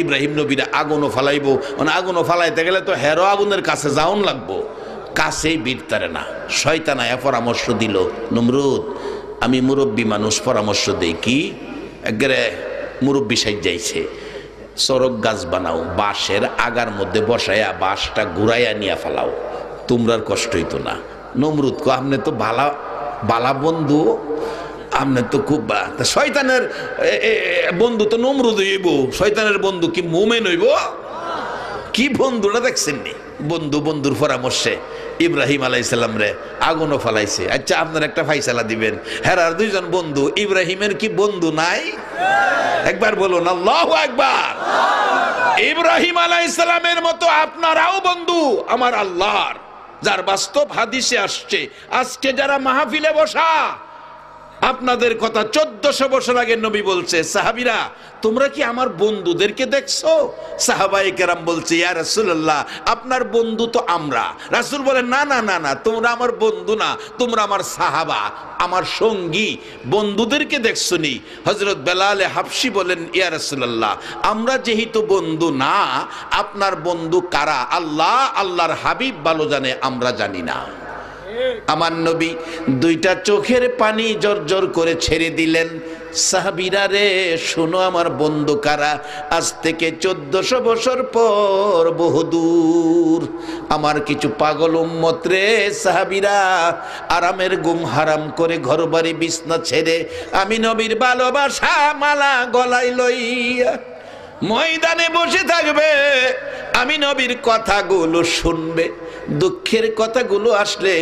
ইব্রাহিম নবীরা আগুনও ফালাইবো, মানে আগুনও ফালাইতে গেলে তো হেরো আগুনের কাছে যাওন লাগবো, কাছেই বিরতারে না। শয়তান আয়া পরামর্শ দিল, নমরুদ আমি মুরব্বী মানুষ, পরামর্শ দেই কি, একবারে মুরব্বী সাইজাইছে, চরক গাছ বানাও, বাঁশের আগার মধ্যে বসাইয়া বাঁশটা ঘুরাইয়া নিয়ে ফেলাও, তোমরার কষ্ট হইতো না। নমরুদ কো আপনি তো বালা বালা বন্ধু, আপনার তো খুব শয়তানের বন্ধু তো নমরুদ হইব, শয়তানের বন্ধু কি মুমেন হইব? কি বন্ধুটা দেখছেন নি? বন্ধু বন্ধুর পরামর্শে ইব্রাহিম আলাইসাল্লাম রে আগুনও ফালাইছে। আচ্ছা আপনার একটা ফাইসালা দিবেন, হ্যাঁ আর দুইজন বন্ধু, ইব্রাহিমের কি বন্ধু নাই? একবার বলুন আল্লাহু আকবার। ইব্রাহিম আলাইসাল্লামের মতো আপনারাও বন্ধু আমার আল্লাহর, যার বাস্তব হাদিসে আসছে। আজকে যারা মাহফিলে বসা, আপনাদের কথা 1400 বছর আগে নবী বলছে, সাহাবীরা তোমরা কি আমার বন্ধুদেরকে দেখছো? সাহাবায়ে কেরাম বলছে, ইয়া রাসূলুল্লাহ আপনার বন্ধু তো আমরা। রাসূল বলেন, না না না না, তোমরা আমার বন্ধু না, তোমরা আমার সাহাবা, আমার সঙ্গী। বন্ধুদেরকে দেখছো নি? হযরত বেলাল হাবশী বলেন, ইয়া রাসূলুল্লাহ আমরা যেহেতু বন্ধু না, আপনার বন্ধু কারা? আল্লাহ আল্লাহর হাবিব ভালো জানে, আমরা জানি না। আমার নবী দুইটা চোখের পানি জর্জর করে ছেড়ে দিলেন, সাহাবীরা রে শোনো আমার বন্ধু কারা। আজ থেকে 1400 বছর পর বহুদূর আমার কিছু পাগল উম্মত রে, সাহাবীরা আরামের ঘুম হারাম করে ঘরবাড়ি বিছনা ছেড়ে আমি নবীর ভালোবাসা মালা গলায় লইয়া ময়দানে বসে থাকবে, আমি নবীর কথাগুলো শুনবে। দুঃখের কথাগুলো আসলে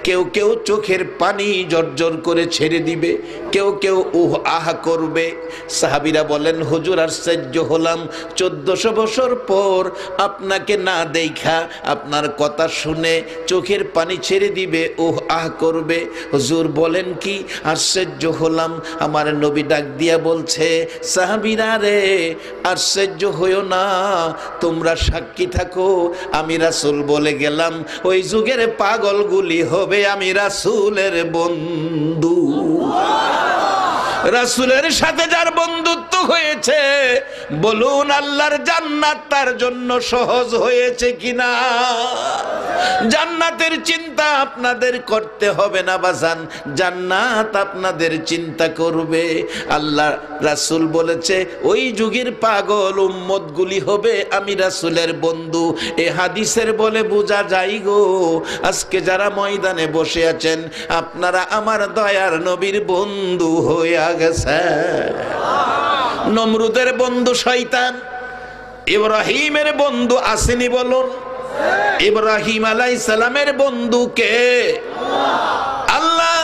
কেউ কেউ চোখের পানি জর্জর করে ছেড়ে দিবে, কেউ কেউ উহ আহা করবে। সাহাবীরা বলেন, হুজুর আশ্চর্য হলাম, 1400 বছর পর আপনাকে না দেখা, আপনার কথা শুনে চোখের পানি ছেড়ে দিবে, উহ আহ করবে। হুজুর বলেন কি? আশ্চর্য হলাম। আমার নবী ডাক দিয়া বলছে, সাহাবীরা রে আশ্চর্য হইও না, তোমরা সাক্ষী থাকো, আমি রাসূল বলে গেলাম ওই যুগের পাগলগুলি হবে আমি রাসূলের বন্ধু। রাসূলের সাথে যার বন্ধুত্ব হয়েছে, বলুন আল্লাহর জান্নাত তার জন্য সহজ হয়েছে কিনা? জান্নাতের চিন্তা আপনাদের করতে হবে না বাজান, জান্নাত আপনাদের চিন্তা করবে। আল্লাহ রাসূল বলেছে ওই যুগের পাগল উম্মতগুলি হবে আমি রাসূলের বন্ধু। এ হাদিসের বলে বোঝা যায় গো, আজকে যারা ময়দানে বসে আছেন আপনারা আমার দয়ার নবীর বন্ধু হয়ে গেছে। নমরুদের বন্ধু শয়তান, ইব্রাহিমের বন্ধু আসেনি বলুন? ইব্রাহিম আলাইহিস সালামের বন্ধু কে? আল্লাহ।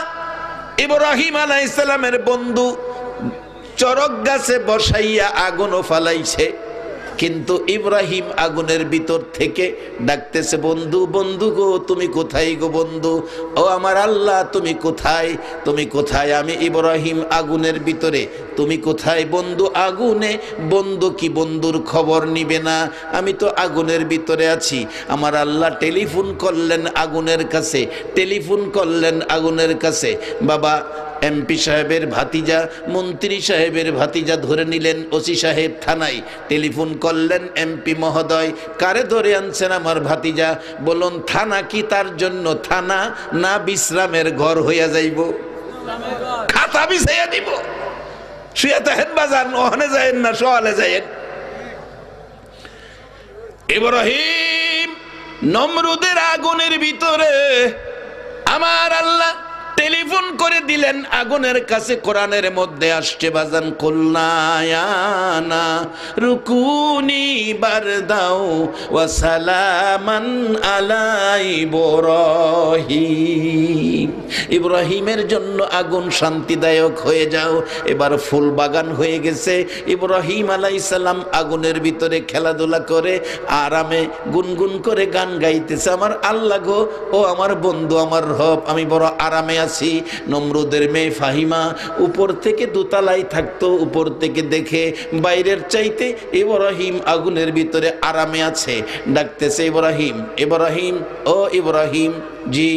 ইব্রাহিম আলাইহিস সালামের বন্ধু চরক গাছে বসাইয়া আগুনও ফালাইছে, কিন্তু ইব্রাহিম আগুনের ভিতর থেকে ডাকতেছে, বন্ধু বন্ধু গো তুমি কোথায় গো বন্ধু? ও আমার আল্লাহ তুমি কোথায়, তুমি কোথায়? আমি ইব্রাহিম আগুনের ভিতরে, তুমি কোথায়? বন্ধু আগুনে। বন্ধু কি বন্ধুর খবর নিবে না? আমি তো আগুনের ভিতরে আছি। আমার আল্লাহ টেলিফোন করলেন আগুনের কাছে, টেলিফোন করলেন আগুনের কাছে। বাবা এমপি সাহেবের ভাতিজা, মন্ত্রী সাহেবের ভাতিজা ধরে নিলেন ওসি সাহেব থানায়, টেলিফোন করলেন, এমপি মহোদয় কারে ধরে আনছেন? আমার ভাতিজা। বলুন থানা কি তার জন্য থানা না বিশ্রামের ঘর হইয়া যাইব? খাতা বিছাইয়া দিব, শুয়ে থাকেন বাজান, ওখানে যায়েন না সওয়ালে যায়েন। ইব্রাহিম নমরুদের আগুনের ভিতরে আমার আল্লাহ টেলিফোন করে দিলেন আগুনের কাছে। কোরআনের মধ্যে আসছে বাজান, কুলনায়ানা রুকুনি বারদাও ওয়া সালামান আলা ইব্রাহিম। ইব্রাহিমের জন্য আগুন শান্তিদায়ক হয়ে যাও। এবার ফুল বাগান হয়ে গেছে। ইব্রাহিম আলাইহিস সালাম আগুনের ভিতরে খেলাধুলা করে আরামে গুনগুন করে গান গাইতেছে, আমার আল্লাহ গো, ও আমার বন্ধু, আমার রব, আমি বড় আরামে আছি। নমরুদের মেয়ে ফাহিমা উপর থেকে দোতলায় থাকতো, উপর থেকে দেখে বাইরের চাইতে ইব্রাহিম আগুনের ভিতরে আরামে আছে। ডাকতেছে, ইব্রাহিম ইব্রাহিম, ও ইব্রাহিম জি,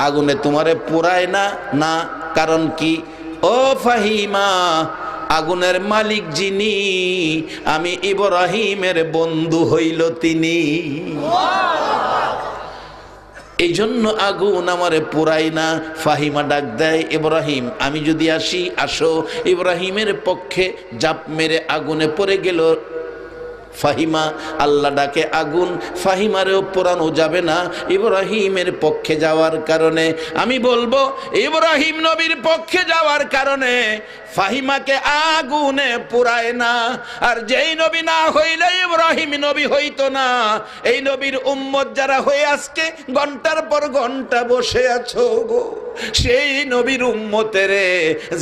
আগুনে তোমারে পোড়ায় না? না। কারণ কি? ও ফাহিমা আগুনের মালিক যিনি, আমি ইব্রাহিমের বন্ধু হইল তিনি। এই জন্য আগুন আমারে পোড়াই না। ফাহিমা ডাক দেয়, ইব্রাহিম আমি যদি আসি, আসো। ইব্রাহিমের পক্ষে জাপ মেরে আগুনে পড়ে গেল ফাহিমা। আল্লাহ ডাকে আগুন, ফাহিমারেও পোড়ানো যাবে না ইব্রাহিমের পক্ষে যাওয়ার কারণে। আমি বলবো ইব্রাহিম নবীর পক্ষে যাওয়ার কারণে ফাহিমাকে আগুনে পোড়ায় না। আর যেই নবী না হইলে ইব্রাহিম নবী হইতো না। এই নবীর উম্মত যারা হয়ে আজকে ঘন্টার পর ঘন্টা বসে আছো গো, সেই নবীর উম্মতেরে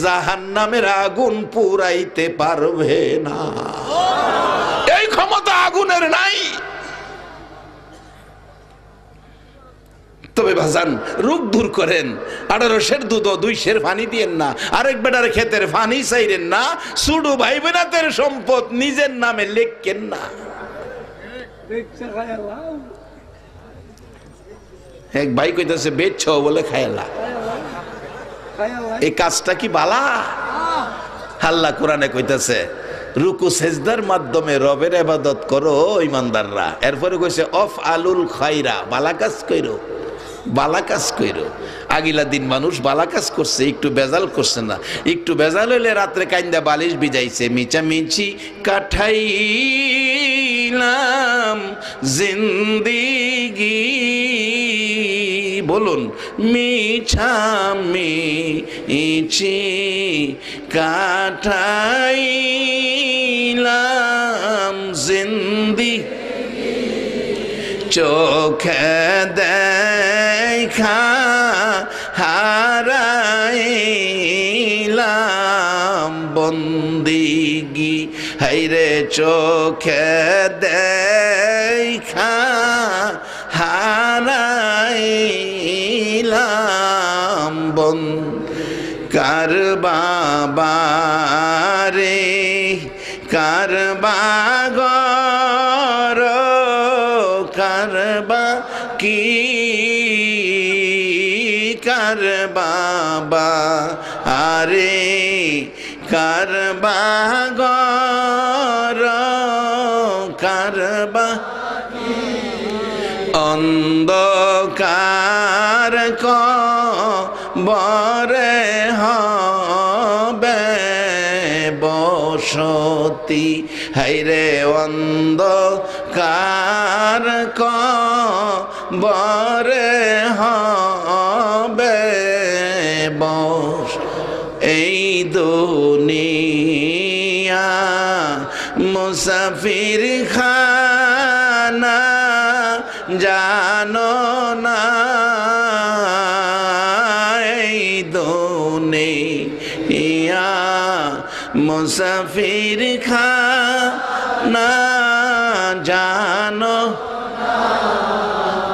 জাহান্নামের আগুন পুরাইতে পারবে না। এই ক্ষমতা আগুনের নাই। তবে ভাজান রোগ দূর করেন, 18 সের দুধ 2 সের পানি দিয়েন না, আরেক বেটার ক্ষেতের পানি চাইরেন না, সুডু ভাই বোনাদের সম্পদ নিজের নামে লেখেন না। এক ভাই কইতাছে বেচছ বলে খায়লা, এই কাজটা কি বালা? আল্লাহ কোরআনে কইতাছে রুকু সেজদার মাধ্যমে রবের ইবাদত করো ইমানদাররা। এরপরে কইছে অফ আলুল খায়রা, বালা কাজ কইরো, বালা কাজ কইরো। আগিলা দিন মানুষ বালা কাজ করছে, একটু বেজাল করছে না। একটু বেজাল হইলে রাত্রে কাইন্দা বালিশ ভিজাইছে, মিচামিচি কাঠাইলাম জিন্দিগি, বলুন মিছামিচি কাঠাইলাম জিন্দি, চোখে দেখা হারাইলাম বন্দিগি, হাইরে চোখে দেখা হারাইলাম কার বাবারে কার বাগর কারবা কি কার বাবা আরে কার বাগর কারবা অন্ধকার কবরে হবে বসতি, হাইরে অন্ধকার কবরে হবে বস। এই দুনিয়া মুসাফির খানা জানো না, এই দুনিয়া মুসাফির খানা জানো,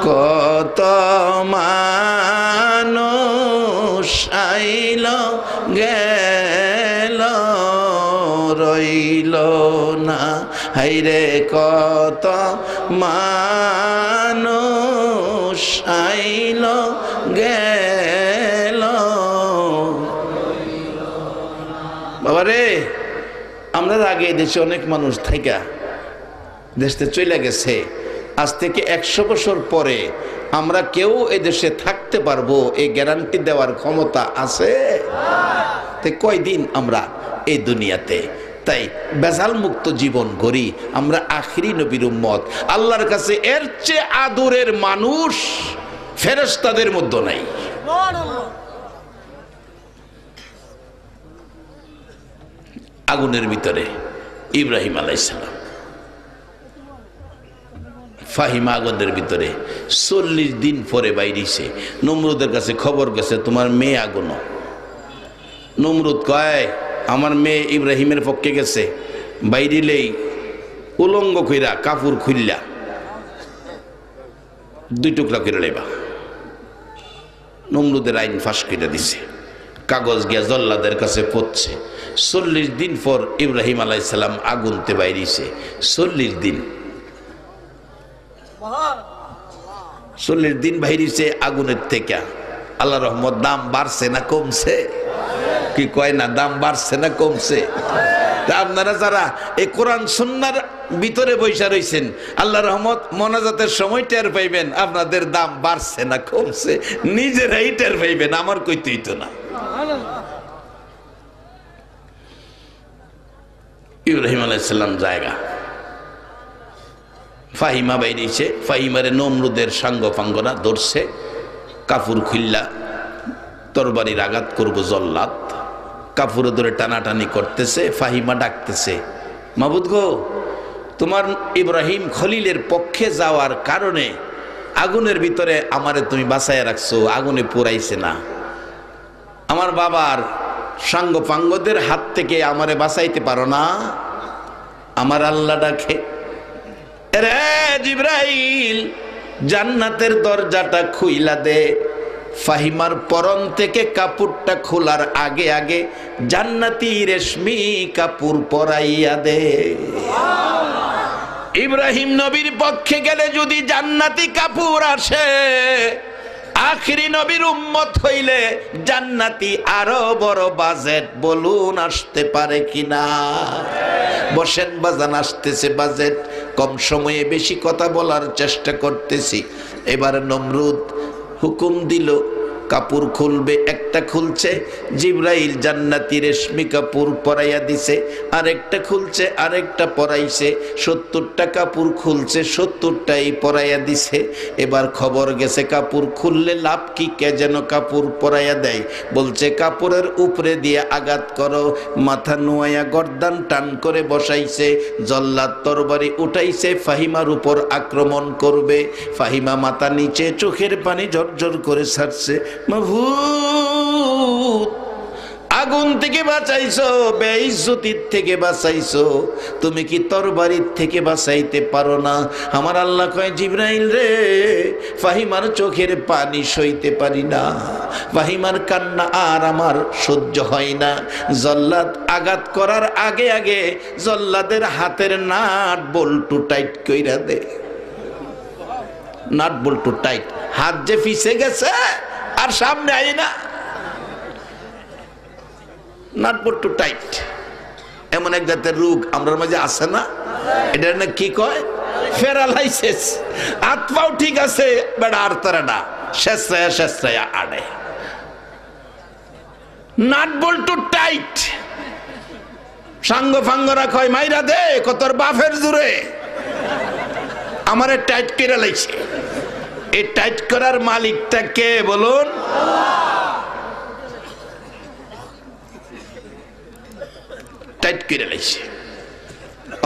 কত মানুষ আইল গেল রইল না, হাইরে কত মানুষ আইল গেল। বাবারে আমরা আগে দেশে অনেক মানুষ থাইকা দেশে চলে গেছে, আজ থেকে 100 বছর পরে আমরা কেউ এই দেশে থাকতে পারবো এই গ্যারান্টি দেওয়ার ক্ষমতা আছে? তাই কয়দিন আমরা এই দুনিয়াতে, তাই বেজাল মুক্ত জীবন গড়ি। আমরা আখিরি নবীর উম্মত, আল্লাহর কাছে এর চেয়ে আদরের মানুষ ফেরেশতাদের মধ্যে নাই। আগুনের ভিতরে ইব্রাহিম আলাইহিস সালাম, ফাহিমা আগুনের ভিতরে 40 দিন পরে বাইরেছে। নমরুদের কাছে খবর গেছে তোমার মেয়ে আগুন। নমরুদ কয় আমার মেয়ে ইব্রাহিমের পক্ষে গেছে, বাইরিলেই উলঙ্গ কইরা কাপড় খুললা 2 টুকরা করে লেবা। নমরুদের আইন ফাঁস করে দিছে, কাগজ গিয়া জল্লাদের কাছে পড়ছে। 40 দিন পর ইব্রাহিম আলাইহিস সালাম আগুনতে বাইরেছে। 40 দিন 40 দিন বাইরেছে আগুনের থেকে। আল্লাহ রহমত দাম বাড়ছে না কমছে? কি কয় না, দাম বাড়ছে না কমছে? তা আপনারা যারা এই কোরআন সুন্নাহর ভিতরে বৈশা রইছেন, আল্লাহ রহমত মোনাজাতের সময় টের পাইবেন আপনাদের দাম বাড়ছে না কমছে, নিজেরাই টের পাইবেন, আমার কইতেই তো না। ইব্রাহিম আলাইহিস সালাম জায়গা ফাহিমা বাইরেছে, ফাহিমারে নমরুদের সাঙ্গ ফাঙ্গরা ধরছে, কাপুর খুল্লা তরবারির আঘাত করবো জল্লাদ, কাপুরে ধরে টানাটানি করতেছে। ফাহিমা ডাকতেছে, মাবুদ গো, তোমার ইব্রাহিম খলিলের পক্ষে যাওয়ার কারণে আগুনের ভিতরে আমারে তুমি বাঁচাইয়া রাখছো, আগুনে পোড়াইছে না। আমার বাবার সাঙ্গ পাঙ্গদের হাত থেকে আমারে বাঁচাইতে পারো না? আমার আল্লাহ ডাকে, রে জিবরাইল, জান্নাতের দরজাটা খুইলা দে। ফাহিমার পরন থেকে কাপড়টা খোলার আগে আগে জান্নাতি রেশমি কাপড় পরাইয়া দে। ইব্রাহিম নবীর পক্ষে গেলে যদি জান্নাতি কাপড় আসে, আখিরি নবীর উম্মত হইলে জান্নাতি আরো বড় বাজেট, বলুন আসতে পারে কিনা? বসেন বাজান, আসতেছে বাজেট। কম সময়ে বেশি কথা বলার চেষ্টা করতেছি। এবার নমরুদ হুকুম দিল, কাপড় খুলবে, একটা খুলছে, জিবরাইল জান্নাতি রেশমি কাপড় পরাইয়া দিছে, আরেকটা খুলছে, আরেকটা পরাইছে, 70টা কাপড় খুলছে, 70টাই পরাইয়া দিছে। এবার খবর গেছে কাপড় খুললে লাভ কি, কে যেন কাপড় পরাইয়া দেয়, বলছে কাপড়ের উপরে দিয়ে আঘাত করো। মাথা নোয়াইয়া গর্দান টান করে বসাইছে, জল্লাদ তরবারি উঠাইছে, ফাহিমার উপর আক্রমণ করবে। ফাহিমা মাথা নিচে, চোখের পানি ঝরঝর করে ছাড়ছে। মাবুদ, আগুন থেকে বাঁচাইছো, বেইজ্জতির থেকে বাঁচাইছো, তুমি কি তরবারির থেকে বাঁচাইতে পারো না? আমার আল্লাহ কয়, জিবরাইল রে, ফাহিমার চোখের পানি সইতে পারি না, ফাহিমার কান্না আর আমার সহ্য হয় না। জল্লাদ আঘাত করার আগে আগে জল্লাদের হাতের নাট বল্টু টাইট কইরা দে। নাট বল্টু টাইট, হাত যে ফিসে গেছে আর সামনে আই না, নাট বল্টু টাইট। এমন এক জাতের রোগ আমরা মাঝে আছে না, এটা না কি কয়, প্যারালাইসিস। হাত পাও ঠিক আছে, বেড়া আর তারা না, শেষরায়া শেষরায়া আড়ে, নাট বল্টু টাইট। সাঙ্গ ফাঙ্গরা কয়, মাইরা দে, কতর বাফের জুড়ে আমারে টাইট করে লাইছে। এই টাইট করার মালিকটা কে বলুন? টাইট করে লাইছে।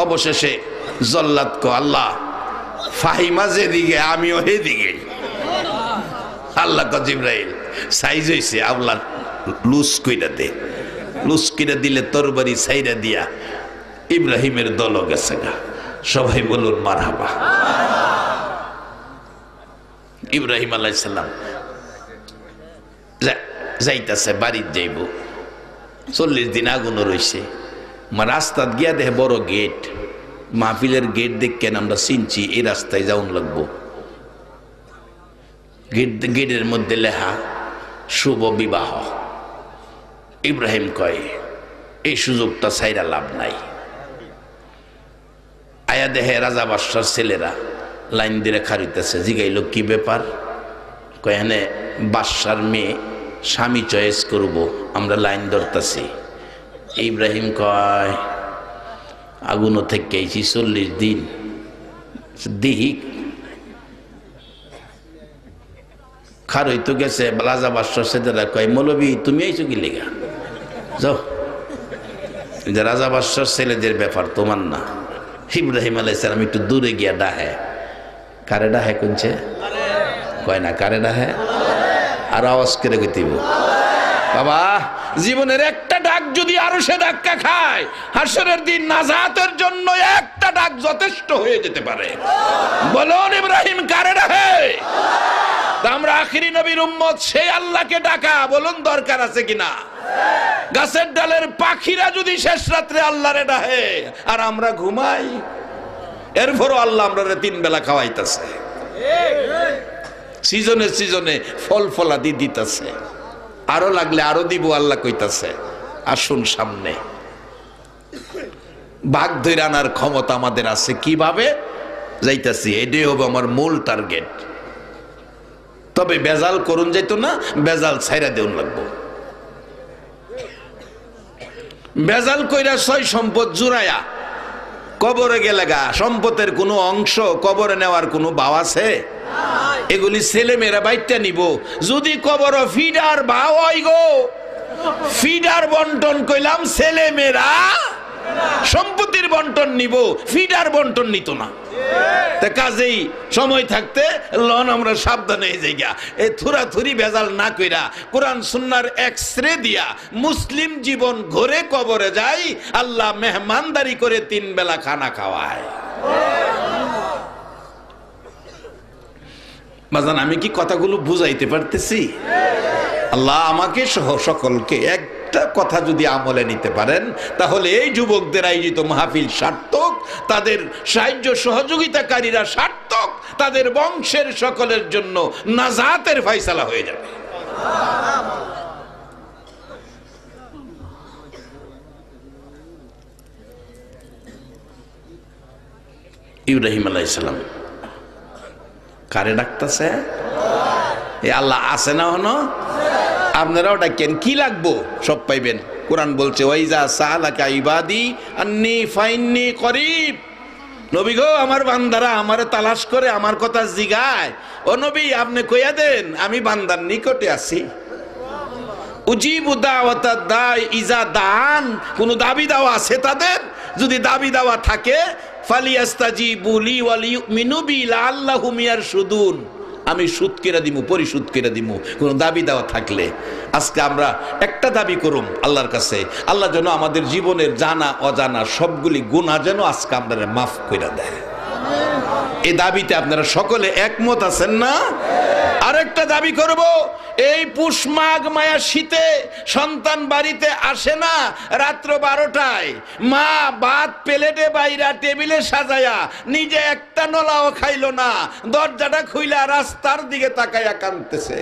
অবশেষে জল্লাদ কো, আল্লাহ, ফাহিমা যেদিকে আমিও সেদিকে। আল্লাহ কো, জিবরাইল সাইজ হইছে, আল্লাহ লুজ কইরা দে। লুজ কইরা দিলে তরবারি সাইরা দিয়া ইব্রাহিমের দল গেছে গা। সবাই বলুন মারহাবা। ইব্রাহিম আলাইহিস সালাম যাইতাছে, বাড়ির যাইব, 40 দিন আগুন রইছে। রাস্তাত গিয়া দেখে বড় গেট, মাহফিলের গেট দেখেন আমরা চিনছি, এই রাস্তায় যাওন লাগবো। গেটের মধ্যে লেখা শুভ বিবাহ। ইব্রাহিম কয়, এই সুযোগটা ছাইরা লাভ নাই। আয়া দেহে রাজা বাদশার ছেলেরা লাইন দিয়ে খারিতেছে। জিগাইল, কি ব্যাপার? কয়, এনে বাদশার মেয়ে স্বামী চয়েস করব, আমরা লাইন ধরতেছি। ইব্রাহিম কয়, আগুনও থেকে আইছি 40 দিন, দিহি খার হইতো গেছে। রাজা বাদশার ছেলেরা কয়, মৌলবী তুমি আইছো কি লেগা? যাও, রাজা বাদশার ছেলেদের ব্যাপার তোমার না। ইব্রাহিম আলাইহিস সালাম একটু দূরে গিয়া ডাহে। কারে ডাহে কোনছে? কয় না, কারে ডাহে? আর আওয়াজ করে কইতেইব, বাবা, জীবনের একটা ডাক যদি আরো সে ধাক্কা খায়, হাসরের দিন নাজাতের জন্য একটা ডাক যথেষ্ট হয়ে যেতে পারে। বলুন ইব্রাহিম কারে ডাহে? আমরা আখিরি নবীর উম্মত, সেই আল্লাহকে ডাকা বলুন দরকার আছে কিনা? গাছের ডালের পাখিরা যদি শেষ রাত্রে আল্লাহরে ডাহে আর আমরা ঘুমাই, এরপরও আল্লাহ আমরা 3 বেলা খাওয়াইতেছে, সিজনে সিজনে ফল ফলাদি দিতেছে, আরো লাগলে আরো দিব আল্লাহ কইতাছে। আসুন সামনে ভাগ ধরে আনার ক্ষমতা আমাদের আছে। কিভাবে যাইতাছি, এটাই হবে আমার মূল টার্গেট। তবে বেজাল করুন যাইত না, বেজাল ছাইরা দেউন লাগবো। বেজাল কইরা ছয় সম্পদ জুড়াইয়া কবরে গেলে গা সম্পদের কোনো অংশ কবরে নেওয়ার কোনো ভাও আছে? এগুলি ছেলে মেয়েরা বাইটটা নিব। যদি কবর ফিডার ভাও হয় গো, ফিডার বন্টন কইলাম, ছেলে মেয়েরা সম্পত্তির বন্টন নিব, ফিডার বন্টন নিত না। তা কাজেই সময় থাকতে লন আমরা সাবধানে এই জায়গা এই থুরাথুরি ভেজাল না কইরা কোরআন সুন্নাহর এক্সরে দিয়া মুসলিম জীবন ঘরে কবরে যাই, আল্লাহ মেহমানদারি করে 3 বেলা খানা খাওয়ায়। বাজান আমি কি কথাগুলো বুঝাইতে পারতেছি? আল্লাহ আমাকে সহ সকলকে একটা কথা যদি আমলে নিতে পারেন, তাহলে এই যুবকদের আয়োজিত মাহফিল সার্থক, তাদের সাহায্য সহযোগিতাকারীরা সার্থক, তাদের বংশের সকলের জন্য নাজাতের ফয়সালা হয়ে যাবে। ইব্রাহিম আলাইহিস সালাম কারে ডাকতেছে? এ আল্লাহ আছে না হনো? আপনারাও ডাকেন, কি লাগবো সব পাইবেন। কোরআন বলছে ওয়াইজা সালাকা ইবাদি আন্নী ফাইন্নী করিব। নবী গো, আমার বান্দারা আমারে তালাশ করে আমার কথা জিগায়, ও নবী আপনি কইয়া দেন আমি বান্দার নিকটে আছি। উজিবু দাওয়াতাদ দাই ইজা দান, কোন দাবি দাওয়া আছে তাদের? যদি দাবি দাওয়া থাকে ফালিয়াস্তাজিবু লি ওয়া লিউমিনু বি লাআল্লাহুম ইয়ারশুদুন, আমি সুদ কেরা দিমু, পরিশোধ কেরা দিমু কোন দাবি দেওয়া থাকলে। আজকে আমরা একটা দাবি করুম আল্লাহর কাছে, আল্লাহ যেন আমাদের জীবনের জানা অজানা সবগুলি গুনাহ যেন আজকে আপনারা মাফ করে দেয়। এই দাবিতে আপনারা সকলে একমত আছেন না? আরেকটা দাবি করব, এই পুষ মাঘ মায়া শীতে সন্তান বাড়িতে আসে না, রাত্র 12টায় মা ভাত প্লেটে বাইরা টেবিলে সাজায়া নিজে একটা নলাও খাইলো না, দরজাটা খুইলা রাস্তার দিকে তাকাইয়া কাঁদতেছে।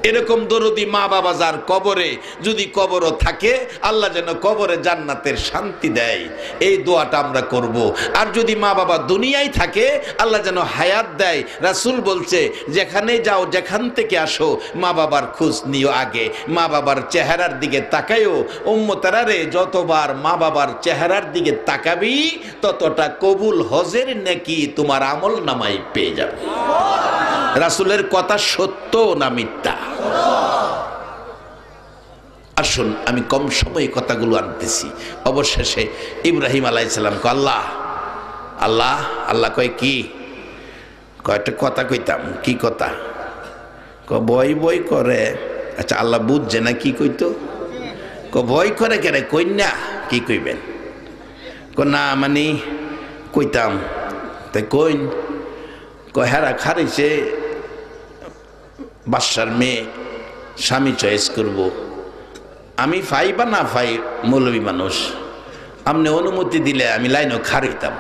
এরকম দরদি মা বাবা যার কবরে, যদি কবরও থাকে আল্লাহ যেন কবরে জান্নাতের শান্তি দেয়, এই দোয়াটা আমরা করব। আর যদি মা বাবা দুনিয়ায় থাকে আল্লাহ যেন হায়াত দেয়। রাসূল বলছে যেখানে যাও যেখান থেকে আসো মা বাবার খোঁজ নিও আগে, মা বাবার চেহারার দিকে তাকায়ও। উম্মতেরা রে, যতবার মা বাবার চেহারার দিকে তাকাবি ততটা কবুল হজের নেকি তোমার আমল নামায় পেয়ে যাবে। রাসূলের কথা সত্য না মিথ্যা? আসুন আমি কম সময়ে কথাগুলো আনতেছি। অবশেষে ইব্রাহিম আলাইহিস সালাম কয় আল্লাহ আল্লাহ আল্লাহ কয় কি? কয়টা কথা কইতাম। কি কথা? ভয় ভয় করে। আচ্ছা আল্লাহ বুঝছে না কি কইতো? ভয় করে কেরে? কইনা কি কইবেন? না মানে কইতাম। তাই কইন? হেরা খারিছে বাদশার মেয়ে, স্বামী চয়েস করব, আমি ফাই বা না ফাই মৌলবী মানুষ, আপনি অনুমতি দিলে আমি লাইনও খারিতাম।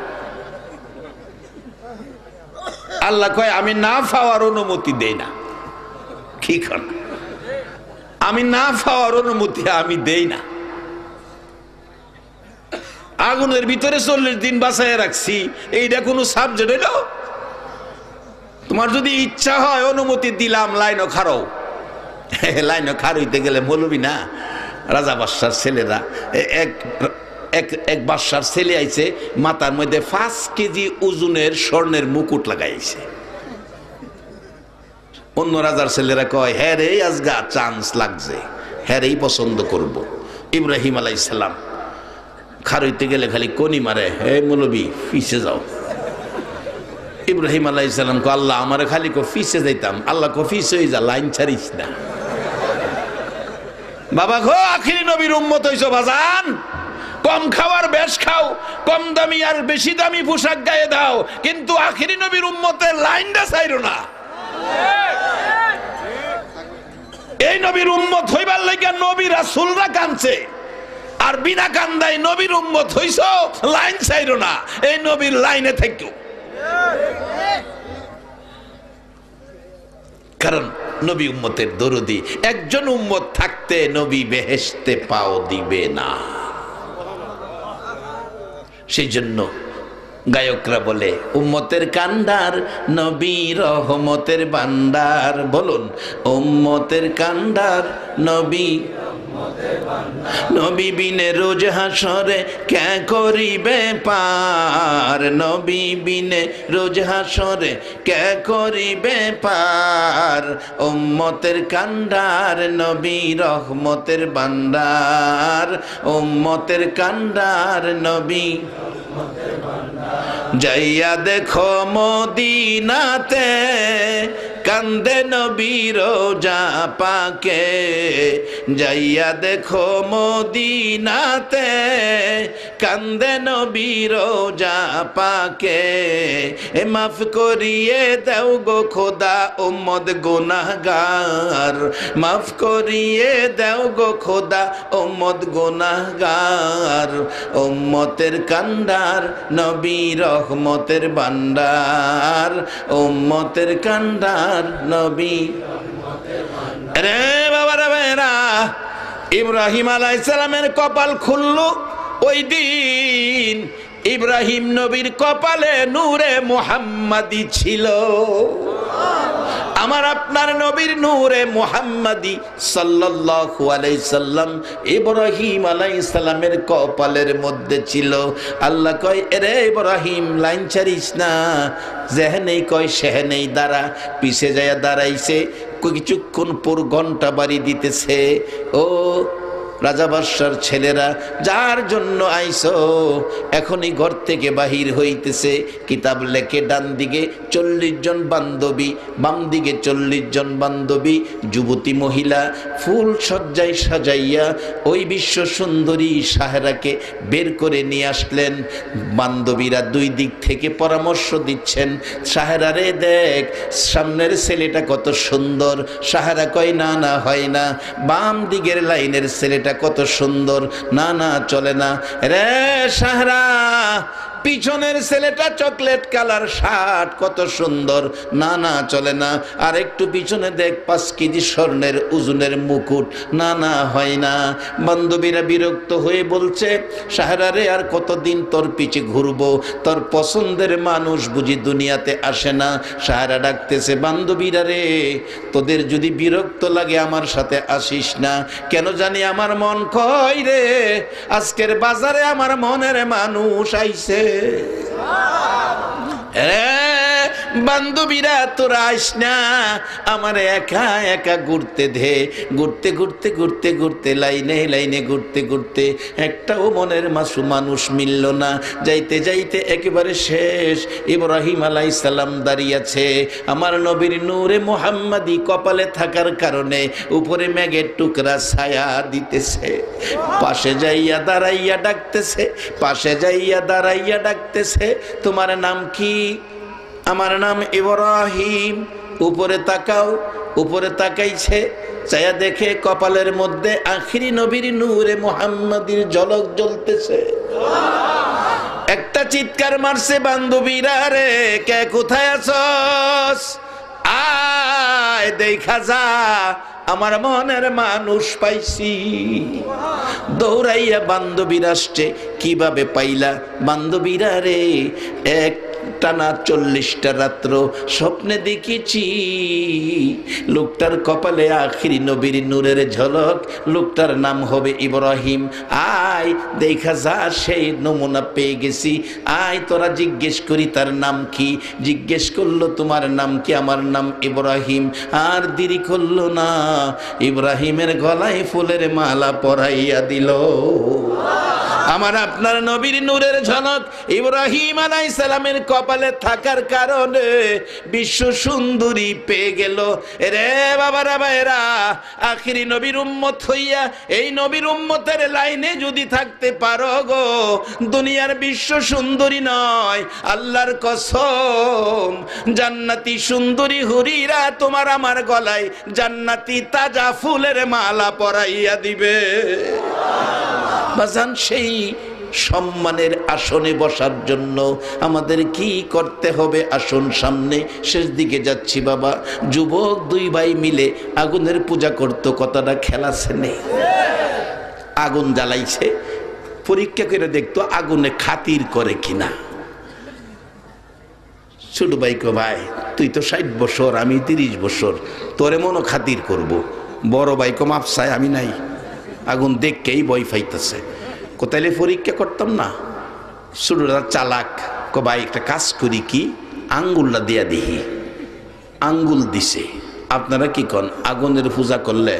আল্লাহ কয় আমি না ফাওয়ার অনুমতি দেই না। কি খান? আমি না ফাওয়ার অনুমতি আমি দেই না। আগুনের ভিতরে 40 দিন বাঁচাইয়া রাখছি, এইটা কোনো সাবজেক্ট হইল? তোমার যদি ইচ্ছা হয় অনুমতি দিলাম, লাইনও খারো। লাইনও খার হইতে গেলে মৌলবি না, রাজা বাদশার ছেলেরা। এক বাদশার ছেলে আইছে, মাথার মধ্যে 5 কেজি ওজনের স্বর্ণের মুকুট লাগাইছে। অন্য রাজার ছেলেরা কয় হ্যাঁ রে আজগা চান্স লাগছে, হ্যাঁ রেই পছন্দ করব। ইব্রাহিম আলাইহিস সালাম খার হইতে গেলে খালি কনি মারে, হে মৌলবি পিছে যাও। ইব্রাহিম আলাইহিস সালাম কো আল্লাহ আমারে খালি কো ফিসে যাইতাম। আল্লাহ কো ফিসে হই যা, লাইন ছাড়িস না। বাবা গো, আখিরি নবীর উম্মত হইছো বাজান, কম খাওয়ার বেশ খাও, কম দামি আর বেশি দামি পোশাক গায়ে দাও, কিন্তু আখিরি নবীর উম্মতের লাইনটা ছাইরো না। এই নবীর উম্মত হইবার লাগা নবী রাসূলরা কাঁদছে, আর বিনা কান্দায় নবীর উম্মত হইছো, লাইন ছাইরো না, এই নবীর লাইনে থেকো। কারণ নবী উম্মতের দরদি। একজন উম্মত থাকতে নবী বেহেশতে পাও দিবে না। সেই জন্য গায়করা বলে উম্মতের কান্ডার নবী রহমতের ভান্ডার। বলুন, উম্মতের কান্ডার নবী, নবী বিনে রোজ হাসরে কে করিবে পার, নবী বিনে রোজ হাসরে কে করিবে পার। উম্মতের কান্ডার নবী রহমতের ভান্ডার, উম্মতের কান্ডার নবী। যাইয়া দেখো মদিনাতে কান্দে নবী রোজা পাকে, যাইয়া দেখো মদিনাতে কান্দে নবী রোজা পাকে। এ মাফ করিয়ে দাও গো খোদা উম্মত গুনাহগার, মাফ করিয়ে দাও গো খোদা উম্মত গুনাহগার। উম্মতের কান্ডার নবী রহমতের ভান্ডার, উম্মতের কান্ডার নবী। রে বাবারা ভাইরা, ইব্রাহিম আলাইহিস সালামের কপাল খুললো ওই দিন। ইব্রাহিম নবীর কপালে নূরে মুহাম্মাদি ছিল। আমার আপনার নবীর নূরে মুহাম্মাদি সাল্লাল্লাহু আলাইহি সাল্লাম ইব্রাহিম আলাইহিস সালামের কপালের মধ্যে ছিল। আল্লাহ কয়, এরে ইব্রাহিম লাইন ছাড়িস না, যেহেনেই কয় সেহেনেই দাঁড়া। পিছে যায় দাঁড়াইছে, কিছুক্ষণ পর ঘন্টা বাড়ি দিতেছে। ও রাজা বাদশার ছেলেরা, যার জন্য আইসো এখনই ঘর থেকে বাহির হইতেছে। কিতাব লেখে ডান দিকে 40 জন বান্ধবী, বাম দিকে 40 জন বান্ধবী, যুবতী মহিলা ফুল সজ্জায় সাজাইয়া ওই বিশ্ব সুন্দরী সাহেরাকে বের করে নিয়ে আসলেন। বান্ধবীরা দুই দিক থেকে পরামর্শ দিচ্ছেন, সাহেরা রে দেখ সামনের ছেলেটা কত সুন্দর। সাহেরা কয়, না না হয় না। বাম দিকের লাইনের ছেলেটা কত সুন্দর, না না চলে না। রে সাহরা, পিছনের ছেলেটা চকলেট কালার শার্ট কত সুন্দর, না না চলে না। আর একটু পিছনে দেখ 5 কেজি স্বর্ণের ওজনের মুকুট, না না হয় না। বান্ধবীরা বিরক্ত হয়ে বলছে, সাহরা রে আর কতদিন তোর পিছে ঘুরবো, তোর পছন্দের মানুষ বুঝি দুনিয়াতে আসে না। সাহারা ডাকতেছে, বান্ধবীরা রে তোদের যদি বিরক্ত লাগে আমার সাথে আসিস না। কেন জানি আমার মন কয় রে আজকের বাজারে আমার মনের মানুষ আইছে। বান্ধবীরা তোরা আইস না, আমার একা একা ঘুরতে দে। ঘুরতে ঘুরতে ঘুরতে ঘুরতে লাইনে লাইনে ঘুরতে ঘুরতে একটাও মনের মানুষ মিলল না। যাইতে যাইতে একেবারে শেষ, ইব্রাহিম আলাইহিস সালাম দাঁড়িয়ে আছে। আমার নবীর নূরে মুহাম্মাদি কপালে থাকার কারণে উপরে মেঘের টুকরা ছায়া দিতেছে। পাশে যাইয়া দাঁড়াইয়া ডাকতেছে, পাশে যাইয়া দাঁড়াইয়া ডাকতেছে, তোমার নাম কি? আমার নাম ইব্রাহিম। উপরে তাকাও। উপরে তাকাইছে, চায়া দেখে কপালের মধ্যে আখিরি নবীর নূরে মুহাম্মাদির ঝলক জ্বলতেছে। একটা চিৎকার মারছে, বান্ধবীরা রে কে কোথায় আছস, আয় দেখা যা, আমার মনের মানুষ পাইছি। দৌড়াইয়া বান্ধবীরা আসছে। কিভাবে পাইলা? বান্ধবীরা রে এক টানা 40টা রাত্র স্বপ্নে দেখেছি লোকটার কপালে আখিরি নবীর নূরের ঝলক। লোকটার নাম হবে ইব্রাহিম। আয় দেখা যা, সেই নমুনা পেয়ে গেছি। আয় তোরা জিজ্ঞেস করি তার নাম কি। জিজ্ঞেস করলো তোমার নাম কি? আমার নাম ইব্রাহিম। আর দেরি করলো না, ইব্রাহিমের গলায় ফুলের মালা পরাইয়া দিল। আমার আপনার নবীর নূরের ঝলক ইব্রাহিম আলাইহিস সালামের কপালে থাকার কারণে বিশ্ব সুন্দরী পেয়ে গেল। রে বাবারা ভাইরা, আখিরি নবীর উম্মত হইয়া এই নবীর উম্মতের লাইনে যদি থাকতে পারো গো, দুনিয়ার বিশ্ব সুন্দরী নয়, আল্লাহর কসম জান্নাতি সুন্দরী হুরিরা তোমার আমার গলায় জান্নাতি তাজা ফুলের মালা পরাইয়া দিবে। বাজান সেই সম্মানের আসনে বসার জন্য আমাদের কি করতে হবে? আসুন সামনে, শেষ দিকে যাচ্ছি বাবা। যুবক দুই ভাই মিলে আগুনের পূজা করতো, কতটা খেলাছে নেই? আগুন জ্বালাইছে, পরীক্ষা করে দেখতো আগুনে খাতির করে কিনা। ছোট ভাই কো, ভাই তুই তো 60 বছর, আমি 30 বছর, তোরে মনো খাতির করব। বড় ভাই কো, মাপ চাই, আমি নাই। আগুন দেখকেই ভয় পাইতেছে। কোথায় পরীক্ষা করতাম না? ছোটরা চালাক, কো ভাই একটা কাজ করি, কি আঙ্গুলটা দিয়া দেখি। আঙ্গুল দিছে। আপনারা কি কন? আগুনের পূজা করলে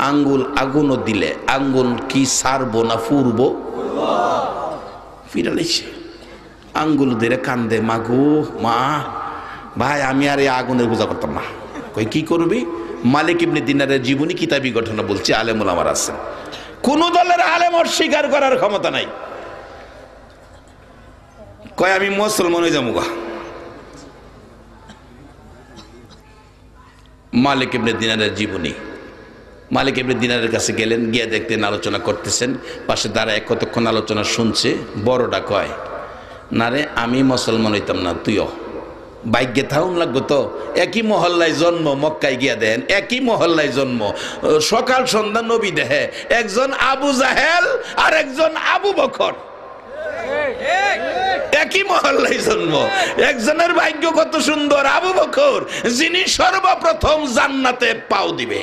আঙ্গুল, আগুনও দিলে আঙ্গুল কি সারবো না ফুরবো? ফিরালিছে। আঙ্গুল ধরে কান্দে, মাগো মা, ভাই আমি আর এই আগুনের পূজা করতাম না। কই কি করবি? মালিক ইবনে দিনারের জীবনী কিতাবী ঘটনা বলছে, আলেম ওলামার আছেন। কোন দলের আলেম অস্বীকার করার ক্ষমতা নাই। কয় আমি মুসলমান হয়ে যাবো গা। মালিক ইবনে দিনারের জীবনী। মালিক ইবনে দিনারের কাছে গেলেন, গিয়ে দেখতেন আলোচনা করতেছেন, পাশে দাঁড়ায় কতক্ষণ আলোচনা শুনছে। বড়টা কয়, না রে আমি মুসলমান হইতাম না, তুইও ভাগ্যে থাউন লাগবো তো। একই মহল্লায় জন্ম, মক্কায় গিয়া দেন, একই মহল্লায় জন্ম, সকাল সন্ধ্যা নবী দেহে, একজন আবু জাহেল আর একজন আবু বকর, একই মহল্লায় জন্ম। একজনের ভাগ্য কত সুন্দর, আবু বকর, যিনি সর্বপ্রথম জান্নাতে পাও দিবে।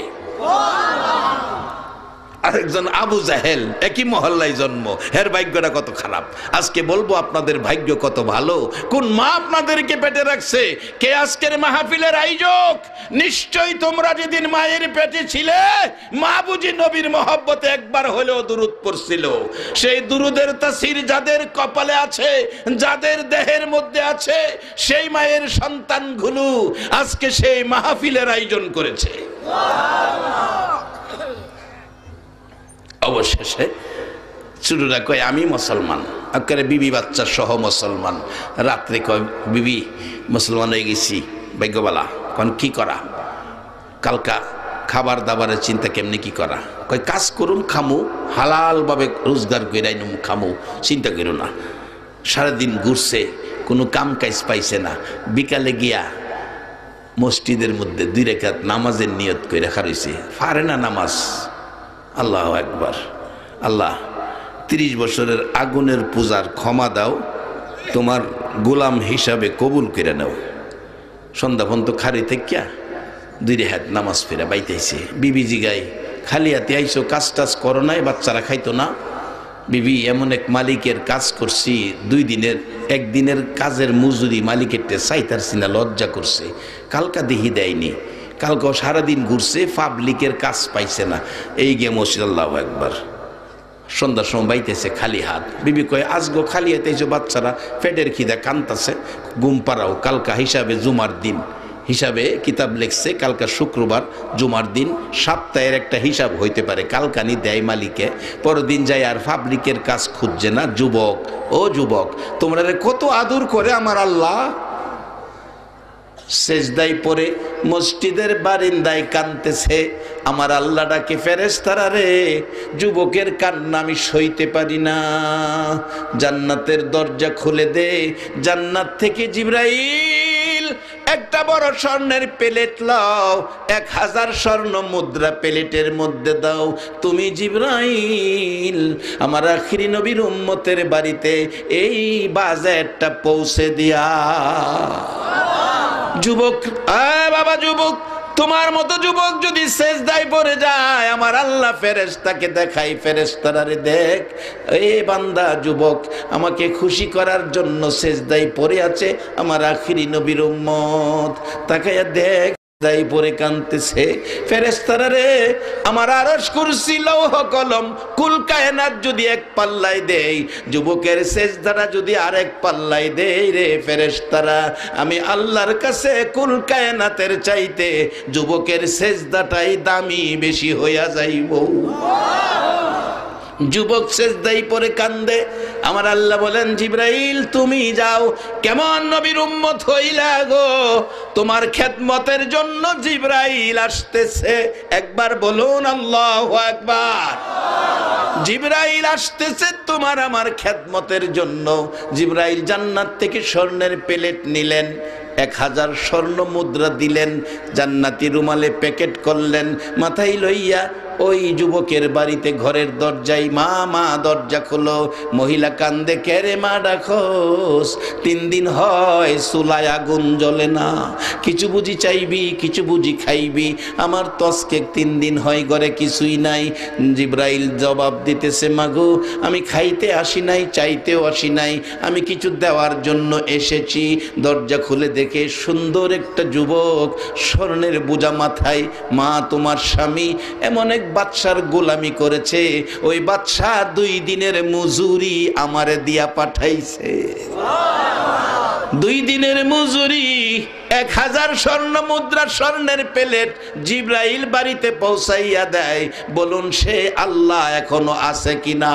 আরেকজন আবু জাহেল, একই মহল্লায় জন্ম, এর ভাগ্যটা কত খারাপ। আজকে বলবো আপনাদের ভাগ্য কত ভালো। কোন মা আপনাদেরকে পেটে রাখছে? কে আজকের মাহফিলের আয়োজক? নিশ্চয়ই তোমরা যেদিন মায়ের পেটে ছিলে, মা বুঝি নবীর মহব্বতে একবার হলেও দুরূদ পড়ছিল। সেই দুরূদের তাসির যাদের কপালে আছে, যাদের দেহের মধ্যে আছে, সেই মায়ের সন্তানগুলো আজকে সেই মাহফিলের আয়োজন করেছে। অবশেষে ছোটরা কয় আমি মুসলমান, আকারে বিবি বাচ্চা সহ মুসলমান। রাত্রে কয় বিবি মুসলমান হয়ে গেছি, ভাগ্যবালা। কন কি করা? কালকা খাবার দাবারের চিন্তা, কেমনি কি করা? কয় কাজ করুন, খামু, হালালভাবে রোজগার করে খামু, চিন্তা করো না। সারাদিন ঘুরছে, কোনো কাম কাজ পাইছে না। বিকালে গিয়া মসজিদের মধ্যে 2 রাকাত নামাজের নিয়ত করে রাখা রয়েছে, পারে না নামাজ। আল্লাহ একবার, আল্লাহ 30 বছরের আগুনের পূজার ক্ষমা দাও, তোমার গোলাম হিসাবে কবুল করে নাও। সন্ধ্যা পর্যন্ত খারি থেকে 2 রাকাত নামাজ ফেরা বাইতেছে। বিবি জিগাই, খালি হাতে আইসো, কাজ টাজ করো নাই? বাচ্চারা খাইতো না? বিবি, এমন এক মালিকের কাজ করছি, 2 দিনের, 1 দিনের কাজের মজুরি মালিকের চাইতার সিনা, লজ্জা করছে। কালকা দিহি দেয়নি, কালকেও সারাদিন ঘুরছে, পাবলিকের কাজ পাইছে না। এই গিয়ে মসজিদ, আল্লাহ একবার। সন্ধ্যার সময় বাইতেছে খালি হাত। বিবি কয় আজগো খালি হাতে এসে, বাচ্চারা পেটের খিদা কান্তাছে, ঘুম পাড়াও। কালকা হিসাবে জুমার দিন, হিসাবে কিতাব লেখছে কালকা শুক্রবার, জুমার দিন, সপ্তাহের একটা হিসাব হইতে পারে। কালকানি দেয় মালিকে, পরের দিন যায় আর পাবলিকের কাজ খুঁজছে না। যুবক, ও যুবক, তোমরা কত আদর করে আমার আল্লাহ। সেজদাই পরে মসজিদের বারিন্দায় কাঁদতেছে, আমার আল্লাহ ডাকে, ফেরেশতারা রে, যুবকের কান্না আমি সইতে পারি না, জান্নাতের দরজা খুলে দে। জান্নাত থেকে জিবরাইল একটা বড় স্বর্ণের প্লেট লাও, 1000 স্বর্ণ মুদ্রা প্লেটের মধ্যে দাও। তুমি জিবরাইল আমার আখিরি নবীর উম্মতের বাড়িতে এই বাজারটা পৌঁছে দিয়া। যুবক, বাবা যুবক, তোমার মতো যুবক যদি সেজদায় পড়ে যায়, আমার আল্লাহ ফেরেশতাকে দেখাই, ফেরেশতারা রে দেখ, এ বান্দা যুবক আমাকে খুশি করার জন্য সেজদায় পড়ে আছে আমার আখিরি নবীর উম্মত, তাকায়া দেখ দাই পরে কাঁদতেছে। ফেরেশতারা রে, আমার আরশ কুরসি লৌহ কলম কুল কায়নাত যদি 1 পাল্লায় দেই, যুবকের সেজদাটা যদি আরেক পাল্লায় দেই রে ফেরেশতারা, আমি আল্লাহর কাছে কুল কায়নাতের চাইতে যুবকের সেজদাটাই দামি বেশি হইয়া যাইব। যুবক সেজদায় পড়ে কান্দে। আমার আল্লাহ বলেন, জিবরাইল তুমি যাও। কেমন নবীর উম্মত হইলা গো, তোমার খেদমতের জন্য জিবরাইল আসতেছে। একবার বলুন আল্লাহু আকবার। জিবরাইল আসতেছে তোমার আমার খেদমতের জন্য। জিবরাইল জান্নাত থেকে স্বর্ণের প্লেট নিলেন, 1000 স্বর্ণ মুদ্রা দিলেন, জান্নাতি রুমালে প্যাকেট করলেন, মাথায় লইয়া ওই যুবকের বাড়িতে ঘরের দরজায়, মা মা দরজা খোলো। মহিলা কান্দে, কেরে মা ডাকোস? 3 দিন হয় চুলায় আগুন জ্বলে না, কিছু বুঝি চাইবি, কিছু বুঝি খাইবি, আমার তসকে 3 দিন হয় ঘরে কিছুই নাই। জিবরাইল জবাব দিতেছে, মাগো আমি খাইতে আসি নাই, চাইতেও আসি নাই, আমি কিছু দেওয়ার জন্য এসেছি। দরজা খুলে দেখে সুন্দর একটা যুবক, স্বর্ণের বোঝা মাথায়। মা তোমার স্বামী এমন এক বাদশার গোলামি করেছে, ওই বাদশা 2 দিনের মজুরি আমারে দিয়া পাঠাইছে। 2 দিনের মজুরি 1000 স্বর্ণ মুদ্রা, স্বর্ণের প্লেট জিবরাইল বাড়িতে পৌঁছাইয়া দেয়। বলুন সে আল্লাহ এখনো আছে কিনা?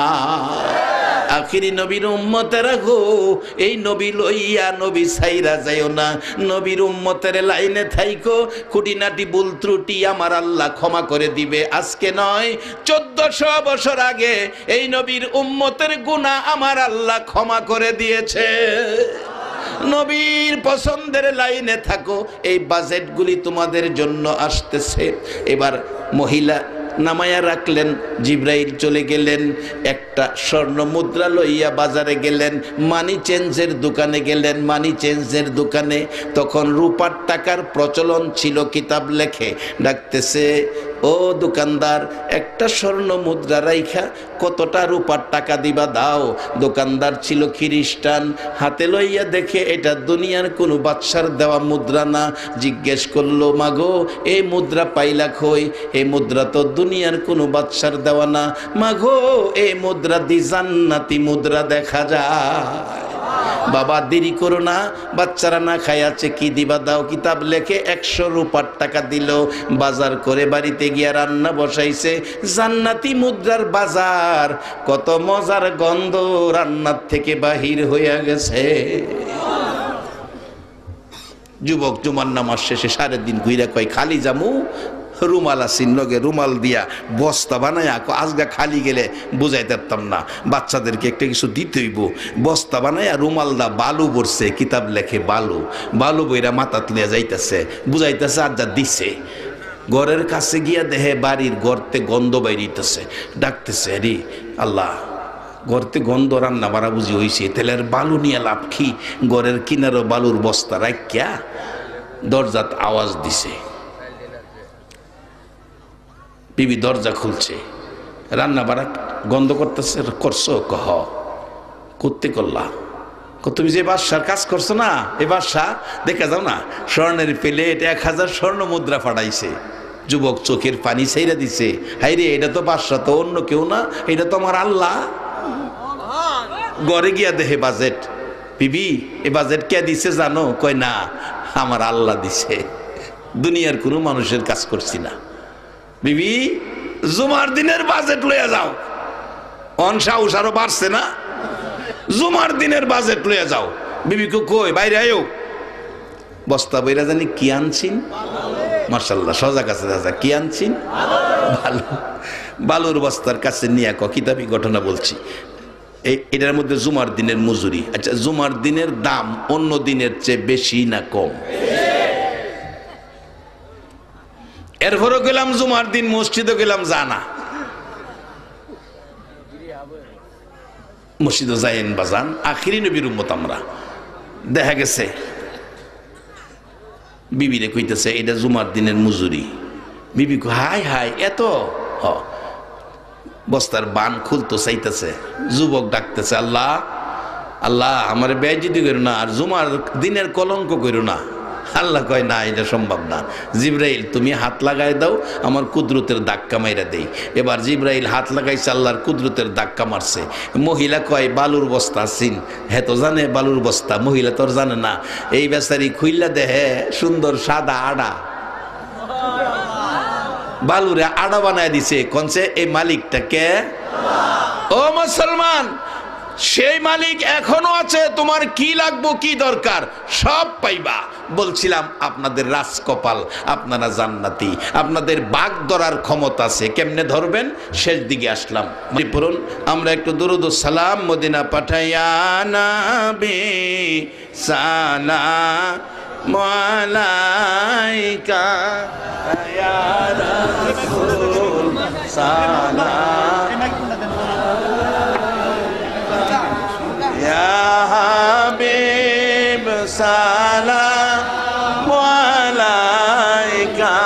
আখিরি নবীর উম্মতেরা গো, এই নবী লইয়া নবী ছাইরা যাইও না। নবীর উম্মতের লাইনে থাইকো, খুঁটিনাটি ভুল ত্রুটি আমার আল্লাহ ক্ষমা করে দিবে। আজকে নয়, 1400 বছর আগে এই নবীর উম্মতের গুনাহ আমার আল্লাহ ক্ষমা করে দিয়েছে। নবীর পছন্দের লাইনে থাকো। এই বাজেটগুলি তোমাদের জন্য আসতেছে। এবার মহিলা নামায়া রাখলেন, জিবরাইল চলে গেলেন, একটা স্বর্ণ মুদ্রা লইয়া বাজারে গেলেন, মানি চেঞ্জের দোকানে গেলেন। মানি চেঞ্জের দোকানে তখন রূপার টাকার প্রচলন ছিল, কিতাব লেখে ডাকতেছে, ও দোকানদার, একটা স্বর্ণ মুদ্রা রাইখা কতটা রূপার টাকা দিবা দাও। দোকানদার ছিল খ্রিস্টান, হাতে লইয়া দেখে এটা দুনিয়ার কোনো বাদশার দেওয়া মুদ্রা না। জিজ্ঞেস করলো, মাগো এই মুদ্রা পাইলা কই? এই মুদ্রা তো দুনিয়ার কোনো বাদশার দেওয়া না। মাগো এই মুদ্রা দি জান্নাতি মুদ্রা দেখা যায়। বাবা দেরি করো না, বাচ্চারা না খাই আছে, কি দিবা দাও। কিতাব লেখে 100 রূপার টাকা দিল। বাজার করে বাড়িতে গিয়া রান্না বসাইছে। জান্নাতি মুদ্রার বাজার, কত মজার গন্ধ রান্নার থেকে বাহির হইয়া গেছে। যুবক জুমার নামাজ শেষে 3.5 দিন ঘুইরা কয়, খালি জামু? রুমাল আসিন লগে, রুমাল দিয়া বস্তা বানায় আজগা খালি গেলে বুঝাইতে পারতাম না, বাচ্চাদেরকে একটা কিছু দিতে হইব। বস্তা বানায় রুমাল দা বালু পড়ছে, কিতাব লেখে বালু, বালু বইরা মাথাত লিয়া যাইতেছে, বুঝাইতেছে আর যা দিছে। ঘরের কাছে গিয়া দেহে বাড়ির গর্তে গন্ধ বাইরিতেছে, ডাকতেছে, রে আল্লাহ, গর্তে গন্ধ, রান্না বাড়া বুঝি হইছে, তেলের বালু নিয়ে লাভ কি? ঘরের কিনারও বালুর বস্তা রাখিয়া দরজাত আওয়াজ দিছে। বিবি দরজা খুলছে, রান্না বাড়া গন্ধ করতেছে। করছো? কহ করতে করলা? তুমি যে বাদশার কাজ করছো না, এই বাদশা দেখে যাও না, স্বর্ণের প্লেট 1000 স্বর্ণ মুদ্রা ফাটাইছে। যুবক চোখের পানি ছাইরা দিছে, হাইরে এটা তো বাদশা, তো অন্য কেউ না, এটা তো আমার আল্লাহ। ঘরে গিয়া দেহে বাজেট। বিবি এ বাজেট কে দিছে জানো? কয় না, আমার আল্লাহ দিছে, দুনিয়ার কোনো মানুষের কাজ করছি না। বিবি জুমার দিনের বাজেট লইয়া যাও। অনসা উষারও বাড়ছে না, জুমার দিনের বাজেট লইয়া যাও। বিবিকে কই, বাইরে আয়ো, বস্তা বইরা জানি কি আনছিন। মাশাআল্লাহ, সজা কাছে দাদা, কি আনছিন? ভালো, বালুর বস্তার কাছে নিয়ে কিতাবি ঘটনা বলছি। এটার মধ্যে জুমার দিনের মজুরি। আচ্ছা, জুমার দিনের দাম অন্য দিনের চেয়ে বেশি না কম? এরপরও গেলাম জুমার দিন, মসজিদে গেলাম, জানা মসজিদে যাইন বাজান, আখিরি নবীর উম্মত আমরা। দেখা গেছে বিবিরে কইতেছে, এটা জুমার দিনের মজুরি। বিবি হাই হাই এত, বস্তার বান খুলতো চাইতেছে। যুবক ডাকতেছে, আল্লাহ আল্লাহ, আমার বেয়াজ্জতি করো না, আর জুমার দিনের কলঙ্ক করো না। আল্লাহ কয়, না, এটা সম্ভব না। জিবরাইল তুমি হাত লাগাই দাও, আমার কুদরতের ধাক্কা মাইরা দেই। এবার জিবরাইল হাত লাগাইছে, আল্লাহর কুদরতের ধাক্কা মারছে। মহিলা কয়, বালুর বস্তা চিন। হ্যাঁ তো জানে বালুর বস্তা, মহিলা তোর জানে না। এই বেচারি খুইল্লা দেহে সুন্দর সাদা আড়া, বালুরে আড়া বানায় দিছে। কনছে এই মালিকটা কে? ও মুসলমান, সেই মালিক এখনো আছে। তোমার কি লাগবো, কি দরকার সব পাইবা। বলছিলাম আপনাদের রাজকপাল, আপনারা জান্নাতি, আপনাদের বাগ ধরার ক্ষমতা আছে। কেমনে ধরবেন? শেষ দিকে আসলাম। পড়ুন আমরা একটু দুরুদ ও সালাম মদিনা পাঠাইয়া নবী সালাম আলাইকা ইয়া রাসূল সালাম ইয়া হাবিব সালাম আলাইকা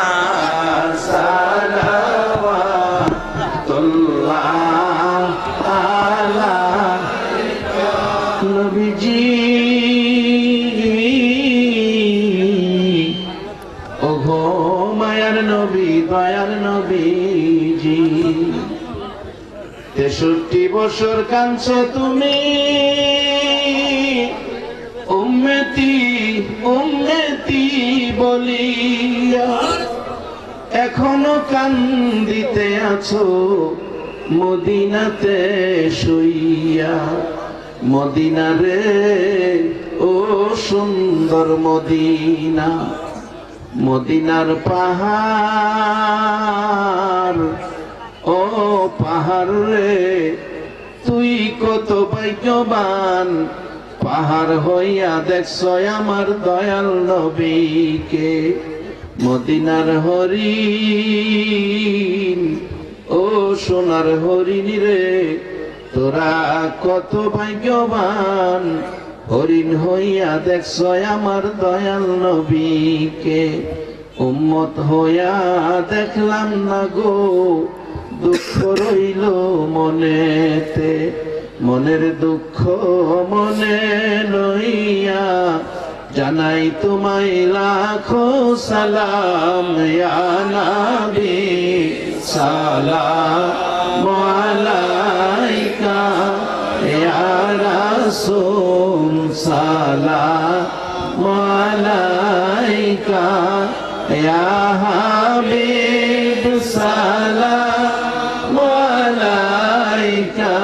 সালাওয়াতুল্লাহ আলা নবীজি। ওগো মায়ার নবী, দয়ার নবীজি, 63 বছর কাঁদছো তুমি উম্মতি উম্মতি বলিয়া, এখনো কান্দিতে আছো মদিনাতে শুইয়া। মদিনা রে ও সুন্দর মদিনা, মদিনার পাহাড়, ও পাহাড় রে তুই কত ভাগ্যবান, পাহাড় হইয়া দেখছ আমার দয়াল নবীকে। মদিনার হরিণ, ও সোনার হরিণ রে তোরা কত ভাগ্যবান, হরিণ হইয়া দেখছ আমার দয়াল নবীকে। উম্মত হইয়া দেখলাম না গো, দুঃখ রইল মনেতে, মনের দুঃখ মনে লইয়া জানাই তোমায় লাখো সালাম ইয়া নবী সালাম আলাইকা ইয়া রাসূল সালাম আলাইকা ইয়া হাবিব সালাম আলাইকা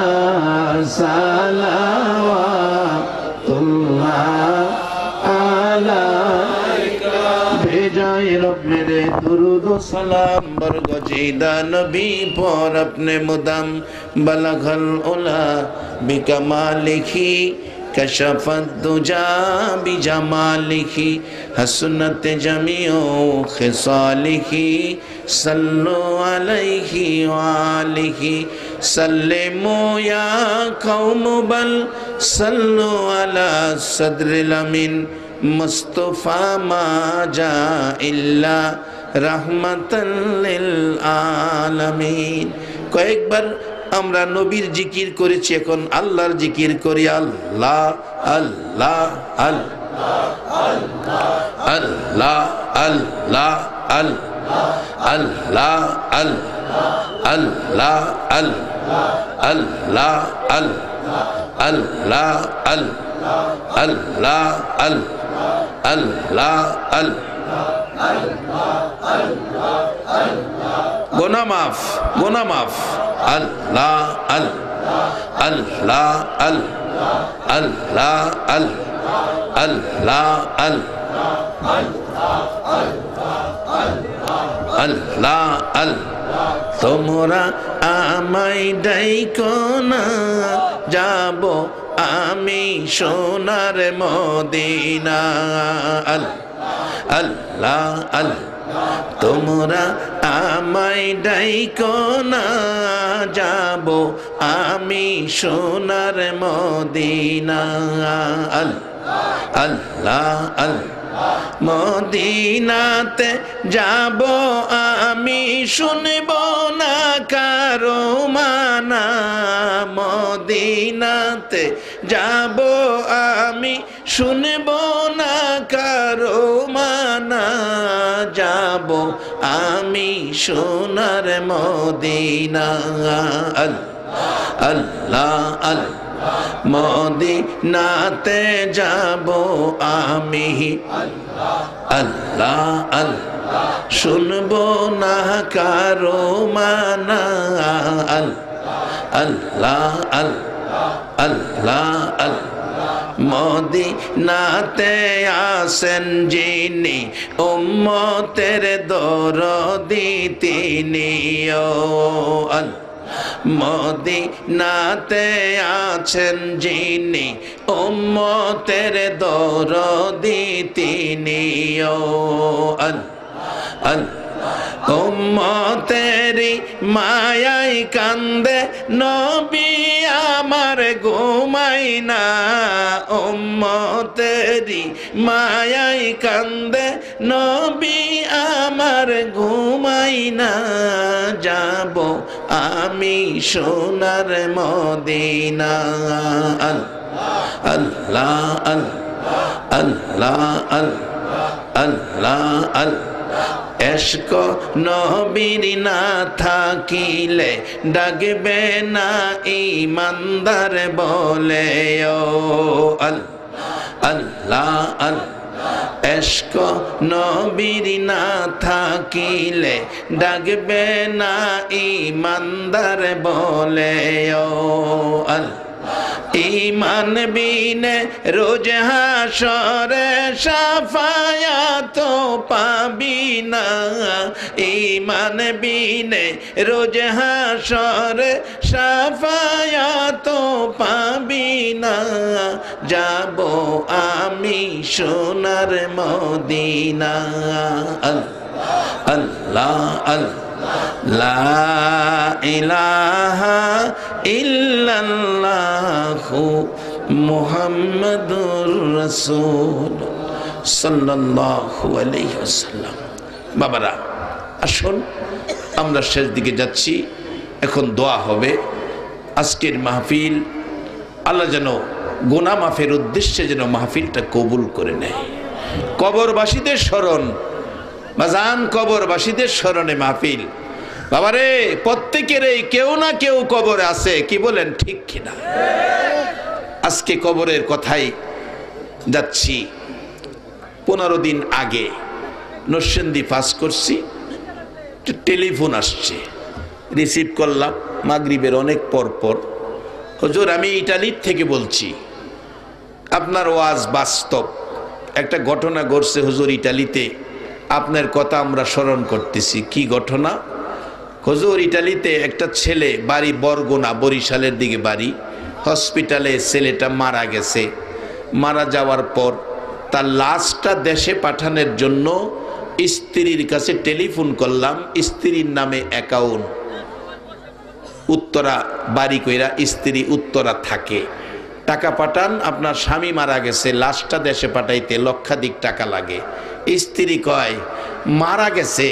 সালাওয়াতুল্লাহ আলাইকা। भेजाए रब मेरे दुरूद व सलाम बरगजीदा नबी पर अपने मुदम बलगल उला बिकमालिही कशफत दुजा बिजमालिही हसनत जमीओ खिसालिही सल्लु अलैहि वालिही सल्लिमु या कौम बल सल्लु अला सद्रिल अमीन मुस्तफा मा जा इल्ला रहमतन लिल आलमीन। কয়েকবার আমরা নবীর জিকির করেছি, এখন আল্লাহর জিকির করি। আল্লাহ আল্লাহ আল্লাহ আল্লাহ আল্লাহ আল্লাহ আল্লাহ আল্লাহ আল্লাহ আল্লাহ আল্লাহ গোনা মাফ, গোনা মাফ। আল্লাহ আল্লাহ আল্লাহ আল্লাহ আল্লাহ আল্লাহ। তোমরা আমায় ডাইকো না, যাব আমি সোনার মদিনা। আল্লাহ আল্লাহ। তোমরা আমায় ডাইকো না, যাব আমি সোনার মদিনা। আল্লাহ আল্লাহ। মদিনাতে যাব আমি, শুনব না কারো মানা। মদিনাতে যাব আমি, শুনব না কারো মানা। যাব আমি সোনার মদিনা। আল্লাহ আল্লাহ। মদিনাতে যাব আমি, আল্লাহ আল্লাহ। শুনবো না কারো মানা। আল্লাহ আল্লাহ আল্লাহ আল্লাহ মদিনাতে আসেন যিনি উম্মতের দরদি তিনি ও আল্লাহ মদিনাতে আছেন যিনি উম্মতের দরদি তিনি ও আল্লাহ আল্লাহ উম্মতেরি মায়াই কান্দে নবী আমার ঘুমাই না উম্মতেরি মায়াই কান্দে নবী আমার ঘুমাই না যাব আমি সোনার মদিনা আল্লাহ আল্লাহ আল্লাহ আল্লাহ আল্লাহ এশক নবীর না থাকিলে ডাকবে না ইমানদার বলে ও আল্লাহ আল্লাহ এশক নবীর না থাকিলে ডাকবে না ইমানদার বলে ও আল্লাহ ইমান বিনে রোজ হাসরে শাফায়াত পাবি না ইমান বিনে রোজ হাসরে শাফায়াত পাবি না যাব আমি সোনার মদিনা আল্লাহ আল্লাহ লা ইলাহা ইল্লাল্লাহু মুহাম্মাদুর রাসূল সাল্লাল্লাহু আলাইহি ওয়াসাল্লাম। বাবারা আসুন, আমরা শেষ দিকে যাচ্ছি, এখন দোয়া হবে। আজকের মাহফিল আল্লাহ যেন গুনাহ মাফের উদ্দেশ্যে যেন মাহফিলটা কবুল করে নেয়। কবরবাসীদের স্মরণ বাজান, কবরবাসীদের স্মরণে মাহফিল। বাবারে প্রত্যেকের এই কেউ না কেউ কবরে আছে, কি বলেন ঠিক কিনা? আজকে কবরের কথাই যাচ্ছি। 15 দিন আগে নরসিংদী পাস করছি, টেলিফোন আসছে, রিসিভ করলাম মাগরিবের অনেক পর। হুজুর আমি ইটালির থেকে বলছি, আপনার ওয়াজ বাস্তব, একটা ঘটনা ঘটছে হুজুর ইটালিতে, আপনার কথা আমরা স্মরণ করতেছি। কি ঘটনা? হুজুর ইটালিতে একটা ছেলে, বাড়ি বরগুনা, বরিশালের দিকে বাড়ি, হসপিটালে ছেলেটা মারা গেছে। মারা যাওয়ার পর তার লাশটা দেশে পাঠানোর জন্য স্ত্রীর কাছে টেলিফোন করলাম। স্ত্রীর নামে অ্যাকাউন্ট, উত্তরা বাড়ি কইরা, স্ত্রী উত্তরা থাকে। টাকা পাঠান, আপনার স্বামী মারা গেছে, লাশটা দেশে পাঠাইতে লক্ষাধিক টাকা লাগে। স্ত্রী কয় মারা গেছে,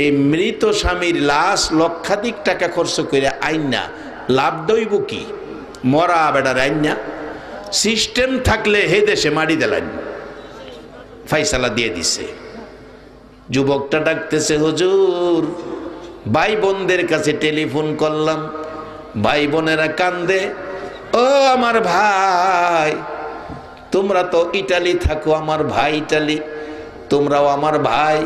এই মৃত স্বামীর লাশ লক্ষাধিক টাকা খরচ করে আইনা লাভ দইব কি? মরা বেড়ার আইনা সিস্টেম থাকলে হে দেশে মারি দিলেন, ফাইসালা দিয়ে দিছে। যুবকটা ডাকতেছে, হুজুর ভাই বোনদের কাছে টেলিফোন করলাম, ভাই বোনেরা কান্দে, ও আমার ভাই, তোমরা তো ইটালি থাকো, আমার ভাই ইটালি, তোমরাও আমার ভাই,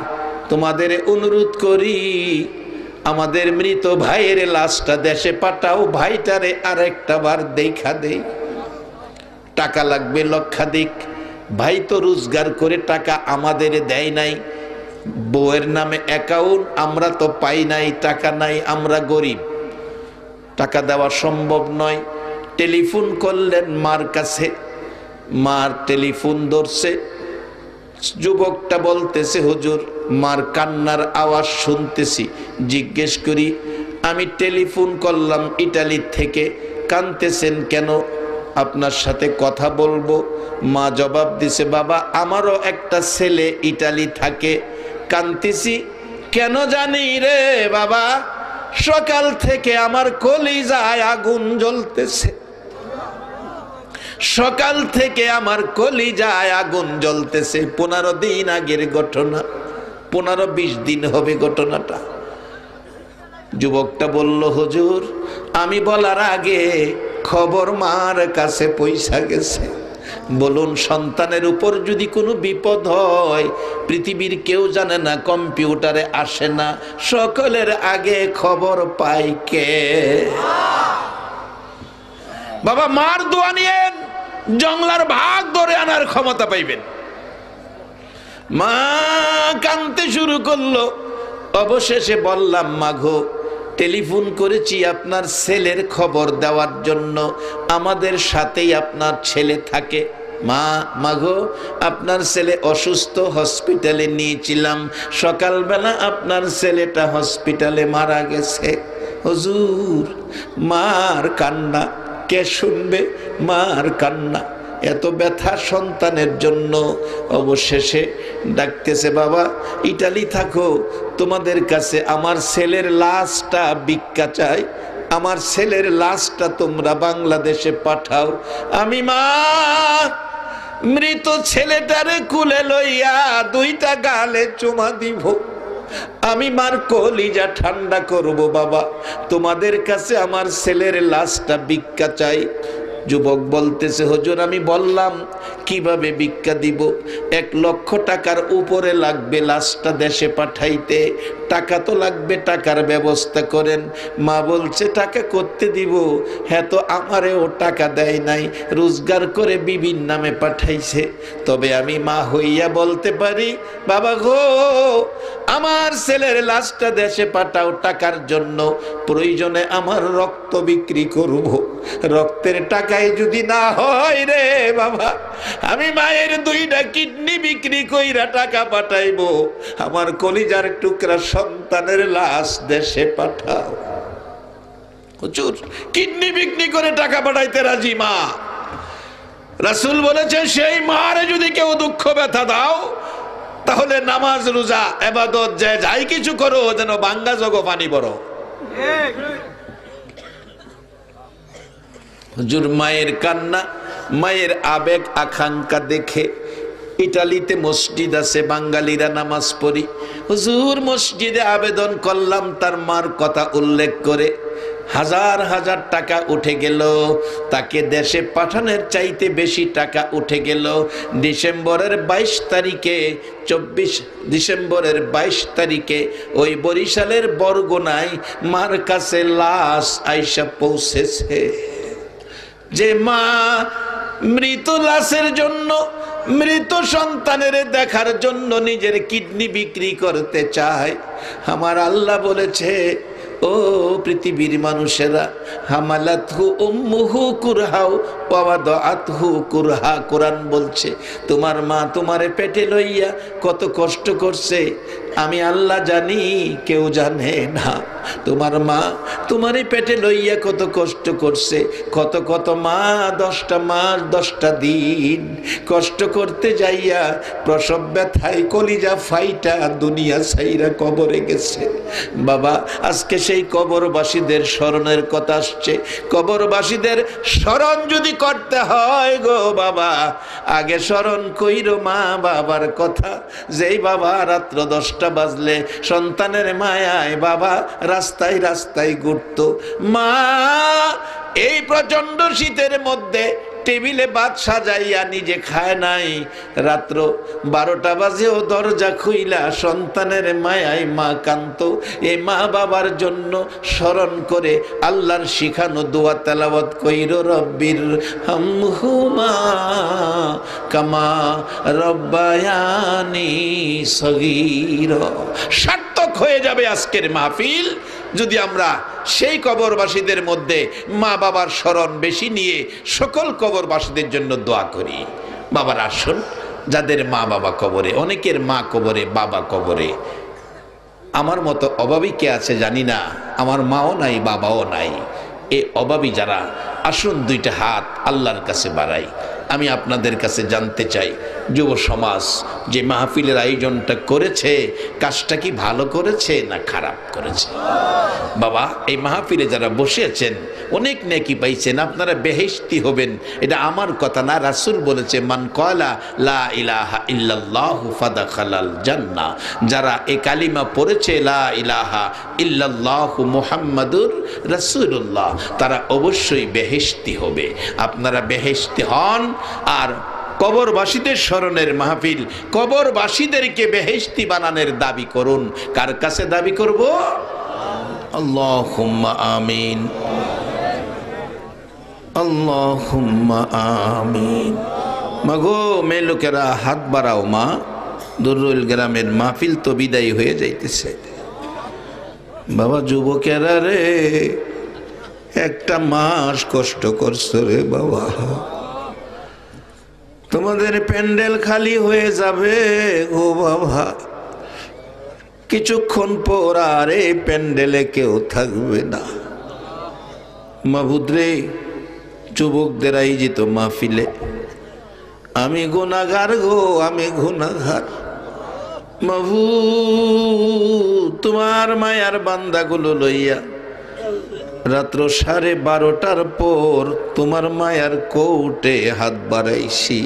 তোমাদের অনুরোধ করি আমাদের মৃত ভাইয়ের লাশটা দেশে পাঠাও, ভাইটারে আরেকটা বার দেখা দেই। টাকা লাগবে লক্ষাধিক, ভাই তো রোজগার করে টাকা আমাদের দেয় নাই, বউয়ের নামে অ্যাকাউন্ট, আমরা তো পাই নাই, টাকা নাই, আমরা গরিব, টাকা দেওয়া সম্ভব নয়। টেলিফোন করলেন মার কাছে, মার টেলিফোন ধরছে। যুবকটা বলতেছে, হুজুর মার কান্নার আওয়াজ শুনতেছি। জিজ্ঞেস করি, আমি টেলিফোন করলাম ইটালি থেকে, কাঁদতেছেন কেন? আপনার সাথে কথা বলবো। মা জবাব দিছে, বাবা আমারও একটা ছেলে ইটালি থাকে, কাঁদতেছি কেন জানি রে বাবা, সকাল থেকে আমার কলিজায় আগুন জ্বলতেছে, সকাল থেকে আমার কলিজায় আগুন জ্বলতেছে। 15 দিন আগের ঘটনা, 15-20 দিন হবে ঘটনাটা। যুবকটা বলল, হুজুর আমি বলার আগে খবর মার কাছে পৌঁছা গেছে। বলুন, সন্তানের উপর যদি কোনো বিপদ হয় পৃথিবীর কেউ জানে না, কম্পিউটারে আসে না, সকলের আগে খবর পায় কে? বাবা মার দোয়া নিয়েন, জংলার ভাগ ধরে আনার ক্ষমতা পাইবেন। মা কাঁদতে শুরু করলো। অবশেষে বললাম, মাগো টেলিফোন করেছি আপনার ছেলের খবর দেওয়ার জন্য, আমাদের সাথেই আপনার ছেলে থাকে। মাগো আপনার ছেলে অসুস্থ, হসপিটালে নিয়েছিলাম, সকালবেলা আপনার ছেলেটা হসপিটালে মারা গেছে। হুজুর মার কান্না কে শুনবে? মার কান্না, এত ব্যথা সন্তানের জন্য। অবশেষে ডাকতেছে, বাবা ইটালি থাকো, তোমাদের কাছে আমার ছেলের লাশটা ভিক্ষা চাই, আমার ছেলের লাশটা তোমরা বাংলাদেশে পাঠাও। আমি মা মৃত ছেলেটারে কুলে লইয়া দুইটা গালে চুমা দিব, আমি মার কলিজা ঠান্ডা করব। বাবা তোমাদের কাছে আমার ছেলের লাশটা ভিক্ষা চাই। যুবক বলতেছে, হুজুর আমি বললাম কিভাবে ভিক্ষা দিব, 1 লক্ষ টাকার উপরে লাগবে লাশটা দেশে পাঠাইতে, টাকা তো লাগবে, টাকার ব্যবস্থা করেন। মা বলছে, টাকা করতে দিব? হ্যাঁ, তো আমারেও টাকা দেয় নাই, রোজগার করে বিবির নামে পাঠাইছে। তবে আমি মা হইয়া বলতে পারি, বাবা গো আমার ছেলের লাশটা দেশে পাঠাও টাকার জন্য, প্রয়োজনে আমার রক্ত বিক্রি করব, রক্তের টাকায় যদি না হয় রে বাবা, আমি মায়ের 2টা কিডনি বিক্রি কইরা টাকা পাঠাইবো, আমার কলিজার টুকরা সন্তানের লাশ দেশে পাঠাও। হুজুর কিডনি বিক্রি করে টাকা পাঠাইতে রাজি মা। রাসূল বলেছে, সেই মারে যদি কেউ দুঃখ ব্যথা দাও, তাহলে নামাজ রোজা ইবাদত যে যাই কিছু করো, যেন বাঙ্গা জগ পানি বড়। হুজুর মায়ের কান্না, মায়ের আবেগ আকাঙ্ক্ষা দেখে, ইটালিতে মসজিদ আছে, বাঙালিরা নামাজ পড়ি, হুজুর মসজিদে আবেদন করলাম তার মার কথা উল্লেখ করে, হাজার হাজার টাকা উঠে গেল, তাকে দেশে পাঠানোর চাইতে বেশি টাকা উঠে গেল। ডিসেম্বরের 22 তারিখে, 24 ডিসেম্বরের 22 তারিখে ওই বরিশালের বরগুনায় মার কাছে লাশ আইসা পৌঁছেছে। যে মা মৃত লাশের জন্য, মৃত সন্তানের দেখার জন্য নিজের কিডনি বিক্রি করতে চায়, আমার আল্লাহ বলেছে, ও পৃথিবীর মানুষেরা, হামালাতহু উম্মুহু কুরহাও ওয়া ওয়াদাআতহু কুরহা। কোরআন বলছে তোমার মা তোমারে পেটে লইয়া কত কষ্ট করছে, আমি আল্লাহ জানি, কেউ জানে না। তোমার মা তোমারই পেটে লইয়া কত কষ্ট করছে, কত কত মা 10টা মাস 10টা দিন কষ্ট করতে যাইয়া প্রসব ব্যথায় কলিজা ফাইটা দুনিয়া ছাইরা কবরে গেছে। বাবা আজকে সেই কবরবাসীদের স্মরণের কথা আসছে। কবরবাসীদের স্মরণ যদি করতে হয় গো বাবা, আগে স্মরণ কইরো মা বাবার কথা। যেই বাবা রাত্র 10টা বাজলে সন্তানের মায়ায় বাবা রাস্তায় রাস্তায় ঘুরতো, মা এই প্রচন্ড শীতের মধ্যে টেবিলে ভাত সাজাইয়া নিজে খায় নাই, রাত্র 12টা বাজেও দরজা খুইলা সন্তানের মায়ায় মা কান্ত। এই মা বাবার জন্য স্মরণ করে আল্লাহর শিখানো দোয়া তেলাওয়াত কইরো, রব্বির হামহুমা কামা রব্বায়ানি সগীরা। সার্থক হয়ে যাবে আজকের মাহফিল যদি আমরা সেই কবরবাসীদের মধ্যে মা বাবার স্মরণ বেশি নিয়ে সকল কবরবাসীদের জন্য দোয়া করি। বাবার আসুন, যাদের মা বাবা কবরে, অনেকের মা কবরে, বাবা কবরে, আমার মতো অভাবী কে আছে জানি না, আমার মাও নাই বাবাও নাই, এ অভাবী যারা, আসুন 2টা হাত আল্লাহর কাছে বাড়াই। আমি আপনাদের কাছে জানতে চাই, যুব সমাজ যে মাহফিলের আয়োজনটা করেছে, কাজটা কি ভালো করেছে না খারাপ করেছে? বাবা এই মাহফিলে যারা বসে আছেন অনেক নেকি পাইছেন, আপনারা বেহেশতি হবেন, এটা আমার কথা না, রাসূল বলেছে, মান ক্বালা লা ইলাহা ইল্লাল্লাহু ফাদাখালাল জান্নাহ। যারা এই কালিমা পড়েছে লা ইলাহা ইল্লাল্লাহু মুহাম্মাদুর রাসূলুল্লাহ, তারা অবশ্যই বেহেশতি হবে। আপনারা বেহেশতি হন। আর কবরবাসীদের স্মরণের মাহফিল, কবরবাসীদেরকে বেহেশতি বানানোর দাবি করুন। কার কাছে দাবি করব? আল্লাহুম্মা আমিন, আল্লাহুম্মা আমিন। মাগো মেয়ে লোকেরা হাত বাড়াও মা, দুরুল গ্রামের মাহফিল তো বিদায় হয়ে যাইতেছে। বাবা যুবকেরা রে, একটা মাস কষ্ট করছো রে বাবা, তোমাদের প্যান্ডেল খালি হয়ে যাবে গো বাবা, কিছুক্ষণ পর আর এই প্যান্ডেলে কেউ থাকবে না। মাবুদ রে, যুবকদের আয়োজিত মাহফিলে আমি গুনাহগার গো, আমি গুনাহগার। মাবুদ তোমার মায়ার বান্দাগুলো লইয়া রাত্র 12:30টার পর তোমার মায়ার কোর্টে হাত বাড়াইছি।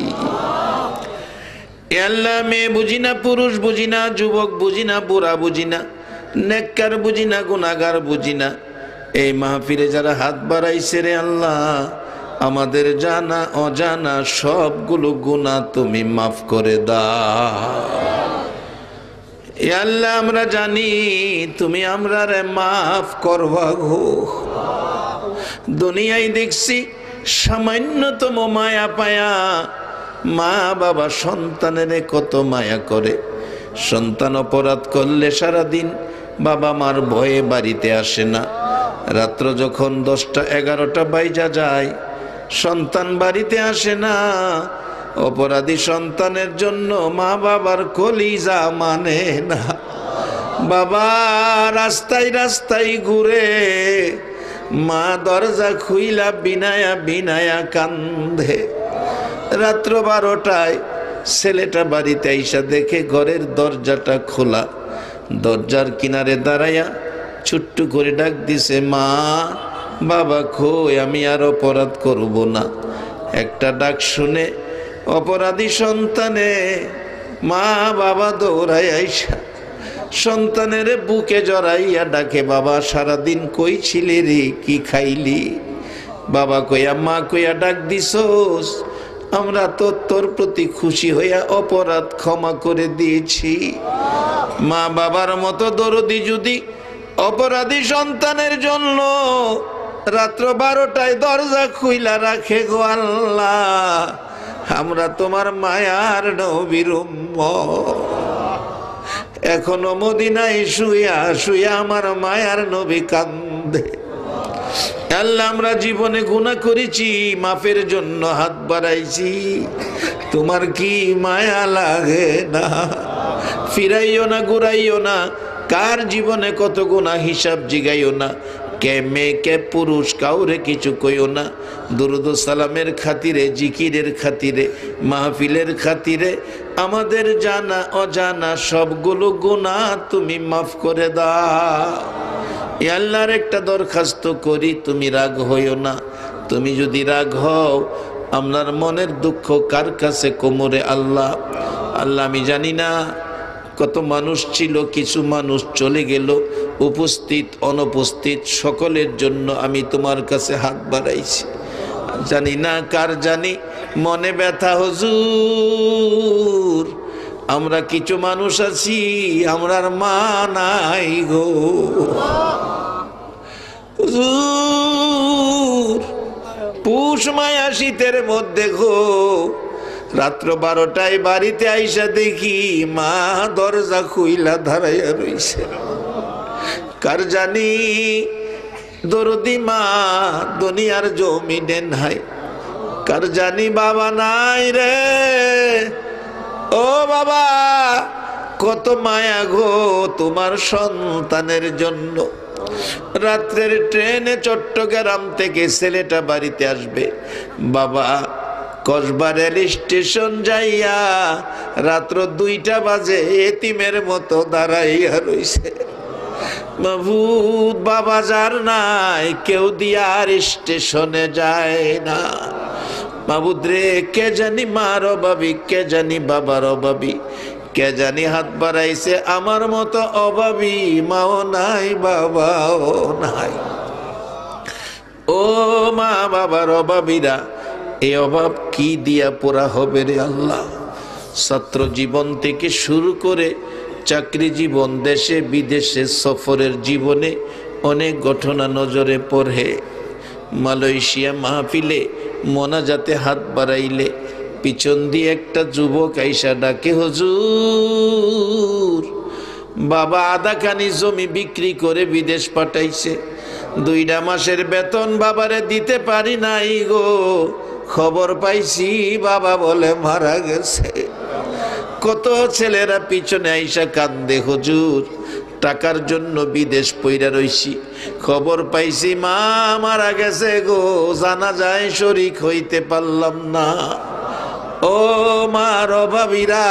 আল্লাহ, মেয়ে বুঝি না, পুরুষ বুঝি না, যুবক বুঝি না, বুড়া বুঝি না, নেককার বুঝি না, গুনাহগার বুঝি না, এই মাহফিলে যারা হাত বাড়াইছে রে আল্লাহ, আমাদের জানা অজানা সবগুলো গুনাহ তুমি মাফ করে দাও। আল্লাহ আমরা জানি তুমি আমরা রে মাফ করবা গো। দুনিয়ায় দেখছি সামান্যতম মায়া পায়া মা বাবা সন্তানের কত মায়া করে। সন্তান অপরাধ করলে সারাদিন বাবা মার ভয়ে বাড়িতে আসে না। রাত্র যখন 10টা-11টা বাইজা যায়, সন্তান বাড়িতে আসে না। অপরাধী সন্তানের জন্য মা বাবার কলিজা মানে না। বাবা রাস্তায় রাস্তায় ঘুরে, মা দরজা খুইলা বিনায়া বিনায়া কান্দে। রাত্র 12টায় ছেলেটা বাড়িতে আইসা দেখে ঘরের দরজাটা খোলা। দরজার কিনারে দাঁড়াইয়া ছোট্ট করে ডাক দিছে, মা বাবা কই, আমি আর অপরাধ করব না। একটা ডাক শুনে অপরাধী সন্তানে মা বাবা দৌড়াই আইসা সন্তানের বুকে জড়াইয়া ডাকে, বাবা সারাদিন কই ছিলি রে, কি খাইলি? বাবা কইয়া মা কইয়া ডাক দিছোস, আমরা তো তোর প্রতি খুশি হইয়া অপরাধ ক্ষমা করে দিয়েছি। মা বাবার মতো দরদি যদি অপরাধী সন্তানের জন্য রাত্র 12টায় দরজা খুইলা রাখে গো আল্লাহ, আমরা তোমার মায়ার নবীর উম্মত। এখনো মদিনায় শুইয়া শুইয়া আমার মায়ার নবী কান্দে। আল্লাহ আমরা জীবনে গুনাহ করেছি, মাফের জন্য হাত বাড়াইছি, তোমার কি মায়া লাগে না? ফিরাইও না, ঘুরাইও না, কার জীবনে কত গুনাহ হিসাব জিগাইও না। কে মেয়ে কে পুরুষ কাউরে কিছু কইও না। দুরুদ সালামের খাতিরে, জিকিরের খাতিরে, মাহফিলের খাতিরে আমাদের জানা অজানা সবগুলো গুনাহ তুমি মাফ করে দাও। আল্লাহর একটা দরখাস্ত করি, তুমি রাগ হইও না। তুমি যদি রাগ হও, আপনার মনের দুঃখ কার কাছে কোমরে আল্লাহ। আল্লাহ আমি জানি না কত মানুষ ছিল, কিছু মানুষ চলে গেল, উপস্থিত অনুপস্থিত সকলের জন্য আমি তোমার কাছে হাত বাড়াইছি। জানি না কার জানি মনে ব্যথা হুজুর, আমরা কিছু মানুষ আছি আমরার মা নাই গো হুজুর। পুষ মায়া শীতের মধ্যে গো, রাত্র 12টায় বাড়িতে আইসা দেখি মা দরজা খুইলা দাঁড়াইয়া রইছে। কার জানি দরদি মা দুনিয়ার জমিনে নাই, কার জানি বাবা নাই রে। ও বাবা কত মায়া গো তোমার সন্তানের জন্য। রাত্রের ট্রেনে চট্টগ্রাম থেকে ছেলেটা বাড়িতে আসবে, বাবা কসবা রেল স্টেশন যাইয়া রাত্র 2টা বাজে এতিমের মতো দাঁড়াইয়া রইছে। মাহবুব বাবা যার নাই, কেউ দিয়া আর স্টেশনে যায় না। মাহবুব রে, কে জানি মার অভাবী, কে জানি বাবার অভাবী, কে জানি হাত বাড়াইছে আমার মতো অভাবী মাও নাই বাবাও নাই। ও মা বাবার অভাবীরা, এই অভাব কি দিয়া পুরা হবে রে আল্লাহ। ছাত্র জীবন থেকে শুরু করে চাকরি জীবন, দেশে বিদেশে সফরের জীবনে অনেক ঘটনা নজরে পড়ে। মালয়েশিয়া মাহফিলে মোনাজাতে হাত বাড়াইলে পিছন দিয়ে একটা যুবক আইসা ডাকে, হুজুর বাবা আধাখানি জমি বিক্রি করে বিদেশ পাঠাইছে, 2 মাসের বেতন বাবারে দিতে পারি নাই গো, খবর পাইছি বাবা বলে মারা গেছে। কত ছেলেরা পিছনে আইসা কান্দে, হুজুর টাকার জন্য বিদেশ পইরা রইছি, খবর পাইছি মা মারা গেছে গো, জানাজায় শরীক হইতে পারলাম না। ও মার অভাবীরা,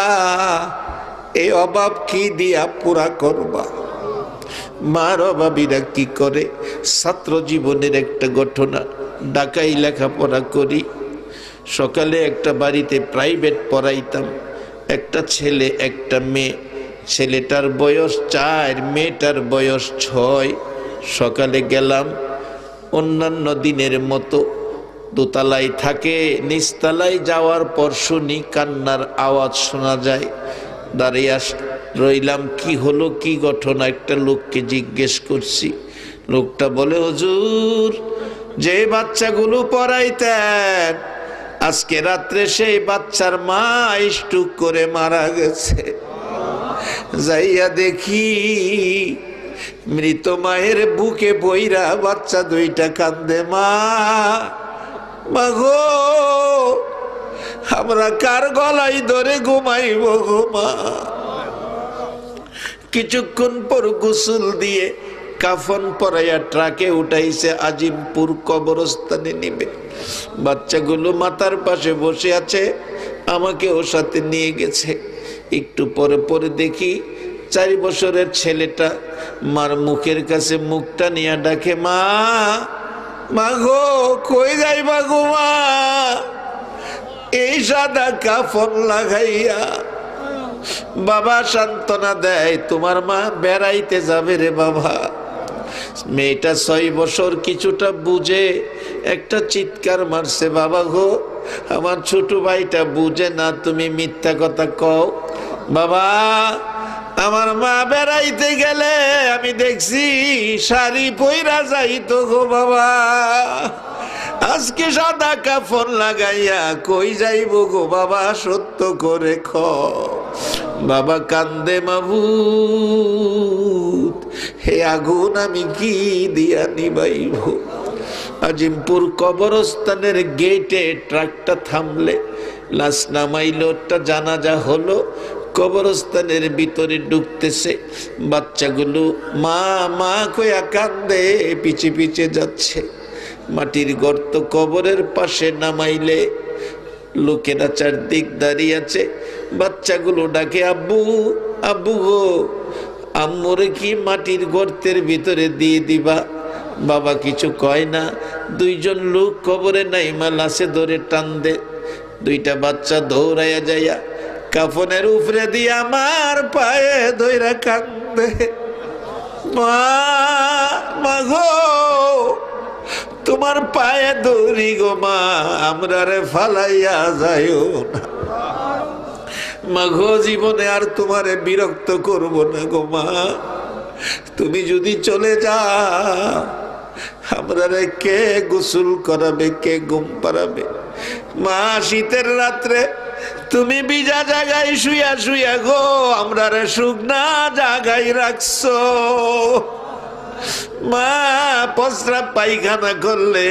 এই অভাব কি দিয়া পুরা করবা? মার অভাবীরা কি করে? ছাত্র জীবনের একটা ঘটনা, ঢাকায় লেখাপড়া করি, সকালে একটা বাড়িতে প্রাইভেট পড়াইতাম, একটা ছেলে একটা মেয়ে, ছেলেটার বয়স 4, মেয়েটার বয়স 6। সকালে গেলাম, অন্যান্য দিনের মতো দোতলায় থাকে, নিচতলায় যাওয়ার পর শুনি কান্নার আওয়াজ শোনা যায়। দাঁড়িয়ে রইলাম, কি হলো কি ঘটনা? একটা লোককে জিজ্ঞেস করছি, লোকটা বলে, হুজুর যে বাচ্চাগুলো পড়াইতেন আজকে রাত্রে সেই বাচ্চার মা স্ট্রোক করে মারা গেছে। যাইয়া দেখি মৃত মায়ের বুকে বইরা বাচ্চা 2টা কান্দে, মা মাগো আমরা কার গলায় ধরে ঘুমাইব গো মা। কিছুক্ষণ পর গোসল দিয়ে কাফন পরাইয়া ট্রাকে উঠাইছে, আজিমপুর কবরস্থানে নিবে। বাচ্চাগুলো মাথার পাশে বসে আছে, আমাকে ওর সাথে নিয়ে গেছে। একটু পরে পরে দেখি 4 বছরের ছেলেটা মার মুখের কাছে মুখটা নিয়ে ডাকে, মা মাগো কই যাইবা গো মা? এই সাদা কাফন লাগাইয়া বাবা সান্ত্বনা দেয়, তোমার মা বেড়াইতে যাবে রে বাবা। মেয়েটা 6 বছর, কিছুটা বুঝে একটা চিৎকার মারছে, বাবা গো আমার ছোট ভাইটা বুঝে না, তুমি মিথ্যা কথা কও। বাবা আমার মা বেড়াইতে গেলে আমি দেখছি শাড়ি পইরা যাইতো গো বাবা, আজকে সাদা কাফন লাগাইয়া কই যাইব গো বাবা, সত্য করে খ। বাবা কান্দে, মাবুদ হে আগুন আমি কি দিয়া নিবাইব? আজিমপুর কবরস্থানের গেটে ট্রাকটা থামলে, লাশ নামাইল, একটা জানাজা হলো, কবরস্থানের ভিতরে ঢুকতেছে। বাচ্চাগুলো মা মা কইয়া কান্দে, পিছে পিছে যাচ্ছে। মাটির গর্ত কবরের পাশে নামাইলে লোকেরা চারদিক দাঁড়িয়ে আছে। বাচ্চাগুলো ডাকে, আব্বু আব্বু গো, আম্মুরে কি মাটির গর্তের ভিতরে দিয়ে দিবা? বাবা কিছু কয় না। 2 জন লোক কবরে নাইমা লাশে ধরে টান দে। 2টা বাচ্চা দৌড়াইয়া যাইয়া কাফনের উপরে দিয়ে আমার পায়ে ধইরা কান্দে, মা মাগো তোমার পায়ে ধরি গো মা, আমরা রে ফালাইয়া যাইও না। মাগো জীবনে আর তোমারে বিরক্ত করব না গো মা, তুমি যদি চলে যাও আমরা রে কে গোসল করাবে, কে ঘুম পাড়াবে? মা শীতের রাত্রে তুমি ভিজা জায়গায় শুয়া শুয়া গো আমরা রে শুকনা জায়গায় রাখছো। মা প্রস্রাব পায়খানা করলে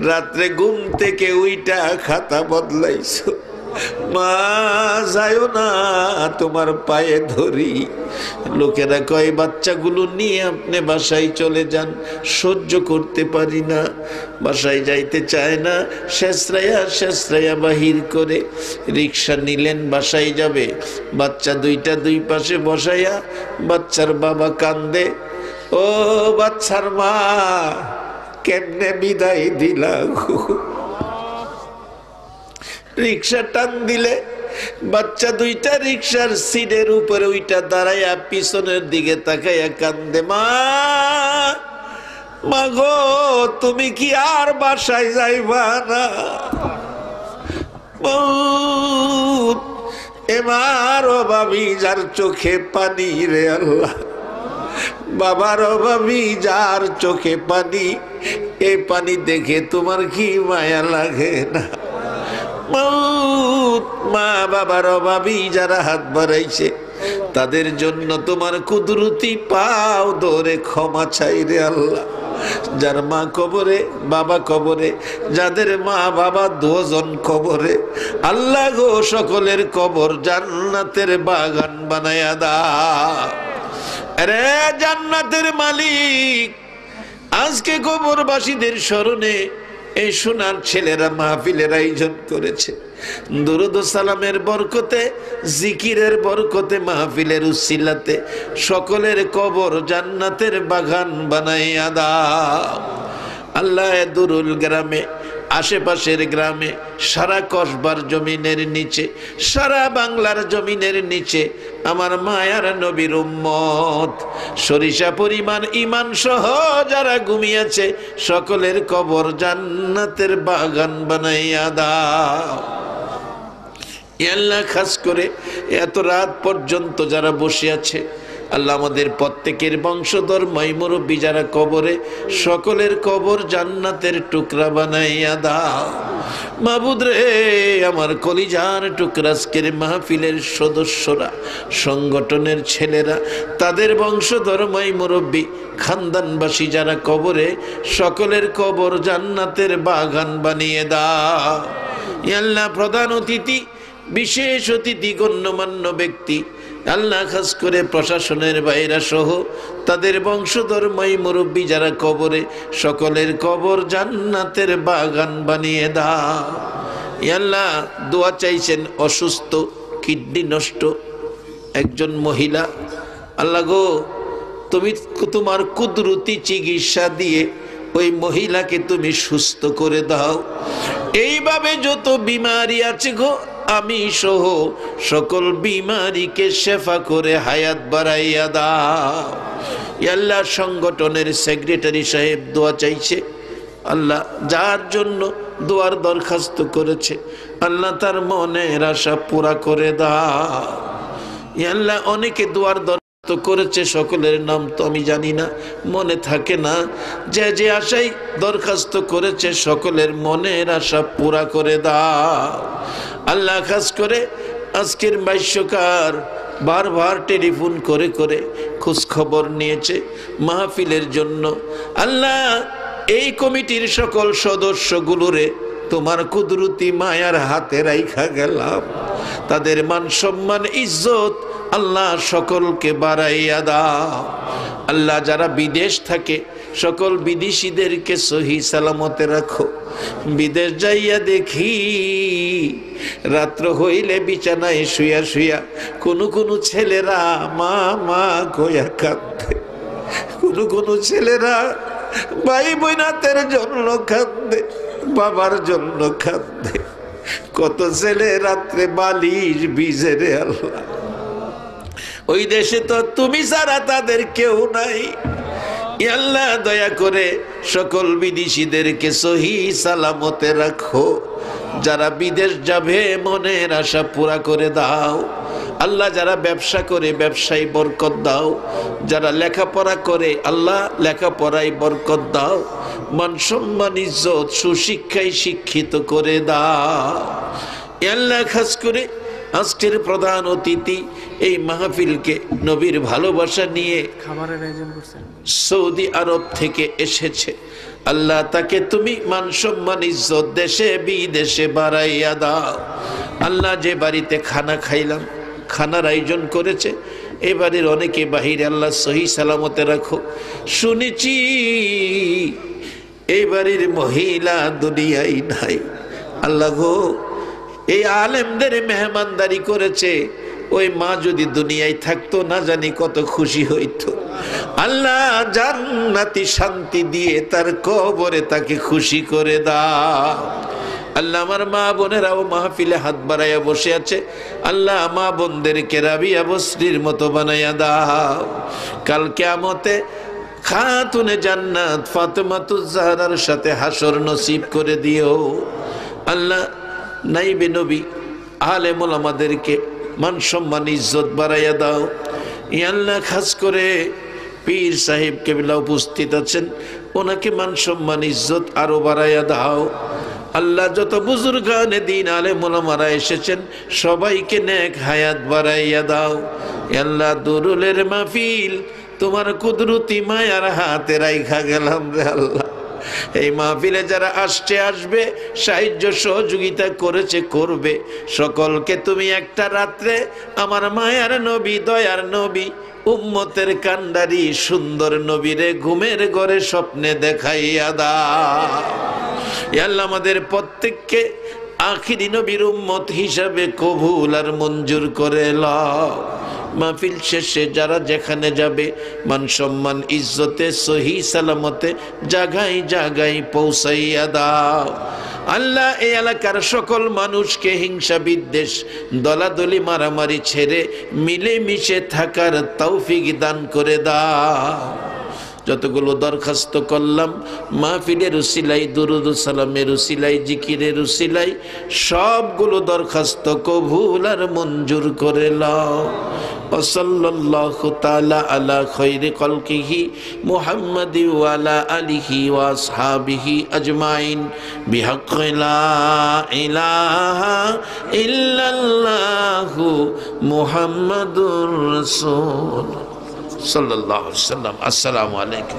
রাত্রে ঘুম থেকে উইটা খাতা বদলাইছো। মা যাইও না, তোমার পায়ে ধরি। লোকেরা কয় বাচ্চাগুলো নিয়ে আপনি বাসায় চলে যান, সহ্য করতে পারি না, বাসায় যাইতে চায় না। শেষরাইয়া বাহির করে রিক্সা নিলেন, বাসায় যাবে। বাচ্চা 2টা 2 পাশে বসাইয়া বাচ্চার বাবা কান্দে, ও বাচ্চার মা কেমনে বিদায় দিলা? রিক্সা টান দিলে বাচ্চা 2টা রিক্সার সিটের উপরে ওইটা দাঁড়াইয়া পিছনের দিকে তাকাইয়া কান্দে, মা মাগো তুমি কি আর বাসায় যাইবা না? এবার ও ভাবি যার চোখে পানি রে আল্লাহ, বাবার অভাবী যার চোখে পানি, এই পানি দেখে তোমার কি মায়া লাগে না? মউত মা বাবার অভাবী যারা হাত বাড়াইছে তাদের জন্য তোমার কুদরতি পাও ধরে ক্ষমা চাই রে আল্লাহ। যার মা কবরে, বাবা কবরে, যাদের মা বাবা দুজন কবরে, আল্লাহ গো সকলের কবর জান্নাতের বাগান বানায়া দাও। আরে জান্নাতের মালিক, আজকে কবরবাসীদের স্মরণে এই সোনার ছেলেরা মাহফিলের আয়োজন করেছে। দুরুদ ও সালামের বরকতে, জিকিরের বরকতে, মাহফিলের উসিলাতে সকলের কবর জান্নাতের বাগান বানাইয়া দাও আল্লাহ। দুরুল গ্রামে, আশেপাশের গ্রামে, সারা কসবার জমিনের নিচে, সারা বাংলার জমিনের নিচে আমার মায়ার নবীর উম্মত সরিষা পরিমাণ ইমান সহ যারা ঘুমিয়েছে সকলের কবর জান্নাতের বাগান বানাইয়া দাও আল্লাহ। খাস করে এত রাত পর্যন্ত যারা বসে আছে আল্লাহ, আমাদের প্রত্যেকের বংশধর মুরব্বী যারা কবরে, সকলের কবর জান্নাতের টুকরা বানাইয়া দাও মাবুদ রে। আমার কলিজার টুকরা আজকের মাহফিলের সদস্যরা, সংগঠনের ছেলেরা, তাদের বংশধর মুরব্বী খানদানবাসী যারা কবরে, সকলের কবর জান্নাতের বাগান বানিয়ে দাও আল্লাহ। প্রধান অতিথি, বিশেষ অতিথি, গণ্যমান্য ব্যক্তি আল্লাহ, খাস করে প্রশাসনের বাইরা সহ তাদের বংশধর মুরব্বী যারা কবরে, সকলের কবর জান্নাতের বাগান বানিয়ে দাও আল্লাহ। দোয়া চাইছেন অসুস্থ, কিডনি নষ্ট একজন মহিলা, আল্লাহ গো তুমি তোমার কুদরতি চিকিৎসা দিয়ে ওই মহিলাকে তুমি সুস্থ করে দাও। এইভাবে যত বিমারি আছে গো, আমি সহ সকল বিমারিকে শেফা করে হায়াত বাড়াইয়া দাও আল্লাহ। সংগঠনের সেক্রেটারি সাহেব দোয়া চাইছে আল্লাহ, যার জন্য দোয়ার দরখাস্ত করেছে আল্লাহ তার মনের আশা পুরা করে দাও আল্লাহ। অনেকে দোয়ার দরখাস্ত করেছে, সকলের নাম তো আমি জানি না, মনে থাকে না। যে যে আশাই দরখাস্ত করেছে সকলের মনের আশা পুরা করে দাও আল্লাহ। খাস করে আজকের ভাষ্যকার বারবার টেলিফোন করে করে খোঁজ খবর নিয়েছে মাহফিলের জন্য আল্লাহ। এই কমিটির সকল সদস্যগুলোরে তোমার কুদরতি মায়ার হাতে রাইখা গেলাম, তাদের মান সম্মান ইজ্জত আল্লাহ সকলকে বাড়াইয়া দাও আল্লাহ। যারা বিদেশ থাকে সকল বিদেশিদেরকে সহি সালামতে রাখো। বিদেশ যাইয়া দেখি রাত্র হইলে বিছানায় শুয়া শুয়া কোনো ছেলেরা মা মা কইয়া কাঁদে, কোনো ছেলেরা ভাই বোনাতের জন্য কাঁদে, বাবার জন্য কাঁদে। কত ছেলে রাত্রে বালিশ ভিজে রে আল্লাহ। ওই দেশে তো তুমি ছাড়া তাদের কেউ নাই আল্লাহ। দয়া করে সকল বিদেশিদেরকে সহি সালামতে রাখো। যারা বিদেশ যাবে মনের আশা পুরা করে দাও আল্লাহ। যারা ব্যবসা করে ব্যবসায় বরকত দাও, যারা লেখাপড়া করে আল্লাহ লেখাপড়ায় বরকত দাও। মান সম্মান ইজ্জত সুশিক্ষায় শিক্ষিত করে দাও আল্লাহ। খাস করে আজকের প্রধান অতিথি এই মাহফিলকে নবীর ভালোবাসা নিয়ে খাবারের আয়োজন করছেন, সৌদি আরব থেকে এসেছে আল্লাহ। তাকে তুমি মান সম্মান ইজ্জত দেশে বিদেশে বাড়াইয়া দাও আল্লাহ। যে বাড়িতে খানা খাইলাম, খানার আয়োজন করেছে, এ বাড়ির অনেকে বাহিরে আল্লাহ সহি সালামতে রাখো। শুনেছি এই বাড়ির মহিলা দুনিয়ায় নাই আল্লাহ গো। এই আলেমদের মেহমানদারি করেছে, ওই মা যদি দুনিয়ায় থাকতো না জানি কত খুশি হইতো আল্লাহ। জান্নাতি শান্তি দিয়ে তার কবরে তাকে খুশি করে দাও আল্লাহ। আমার মা বোনেরাও মাহফিলে হাত বাড়াইয়া বসে আছে আল্লাহ। মা বোনদেরকে রাবিয়া বসরির মতো বানাইয়া দাও। কাল কিয়ামতে খাতুনে জান্নাত ফাতেমাতুজ জাহরার সাথে হাসর নসিব করে দিও আল্লাহ। নাইবে নবী আলেম ওলামাদেরকে মান সম্মান ইজ্জত বাড়াইয়া দাও আল্লাহ। খাস করে পীর সাহেব কেবলা উপস্থিত আছেন, ওনাকে মান সম্মান ইজ্জত আরো বাড়াইয়া দাও। আল্লাহ যত বুজুর্গানে দিন আলেম ওলামারা এসেছেন সবাইকে নেক হায়াত বাড়াইয়া দাও। আল্লাহ দুরুলের মাহফিল তোমার কুদরতি মায়ার হাতে রাইখা গেলাম রে আল্লাহ। এই মাহফিলে যারা আসবে, সাহায্য সহযোগিতা করেছে, করবে, সকলকে তুমি একটা রাত্রে আমার মায়ার নবী, দয়ার নবী, উম্মতের কান্ডারি সুন্দর নবীরে ঘুমের ঘরে স্বপ্নে দেখাইয়া দাও। আল্লাহ আমাদের প্রত্যেককে আখিরি নবীর উম্মত হিসাবে কবুল আর মঞ্জুর করে লও। মাহফিল শেষে যারা যেখানে যাবে মান সম্মান ইজ্জতে সহি সালামতে জাগাই জাগাই পৌঁছাইয়া দাও। আল্লাহ এই এলাকার সকল মানুষকে হিংসা বিদ্বেষ দলাদলি মারামারি ছেড়ে মিলে মিশে থাকার তৌফিক দান করে দাও। যতগুলো দরখাস্ত করলাম মাহফিলের উসিলাই, দুরুদ সালামের উসিলাই, জিকিরের উসিলাই, সবগুলো দরখাস্ত কবুল আর মঞ্জুর করে লও। সাল্লাল্লাহু তাআলা আলা খায়রি খালকিহি মুহাম্মাদি ওয়া আলা আলিহি ওয়া আসহাবিহি আজমাইন বিহাক্কি লা ইলাহা ইল্লাল্লাহু মুহাম্মাদুর রাসূল সাল্লাল্লাহু আলাইহি ওয়াসাল্লাম। আসসালামু আলাইকুম।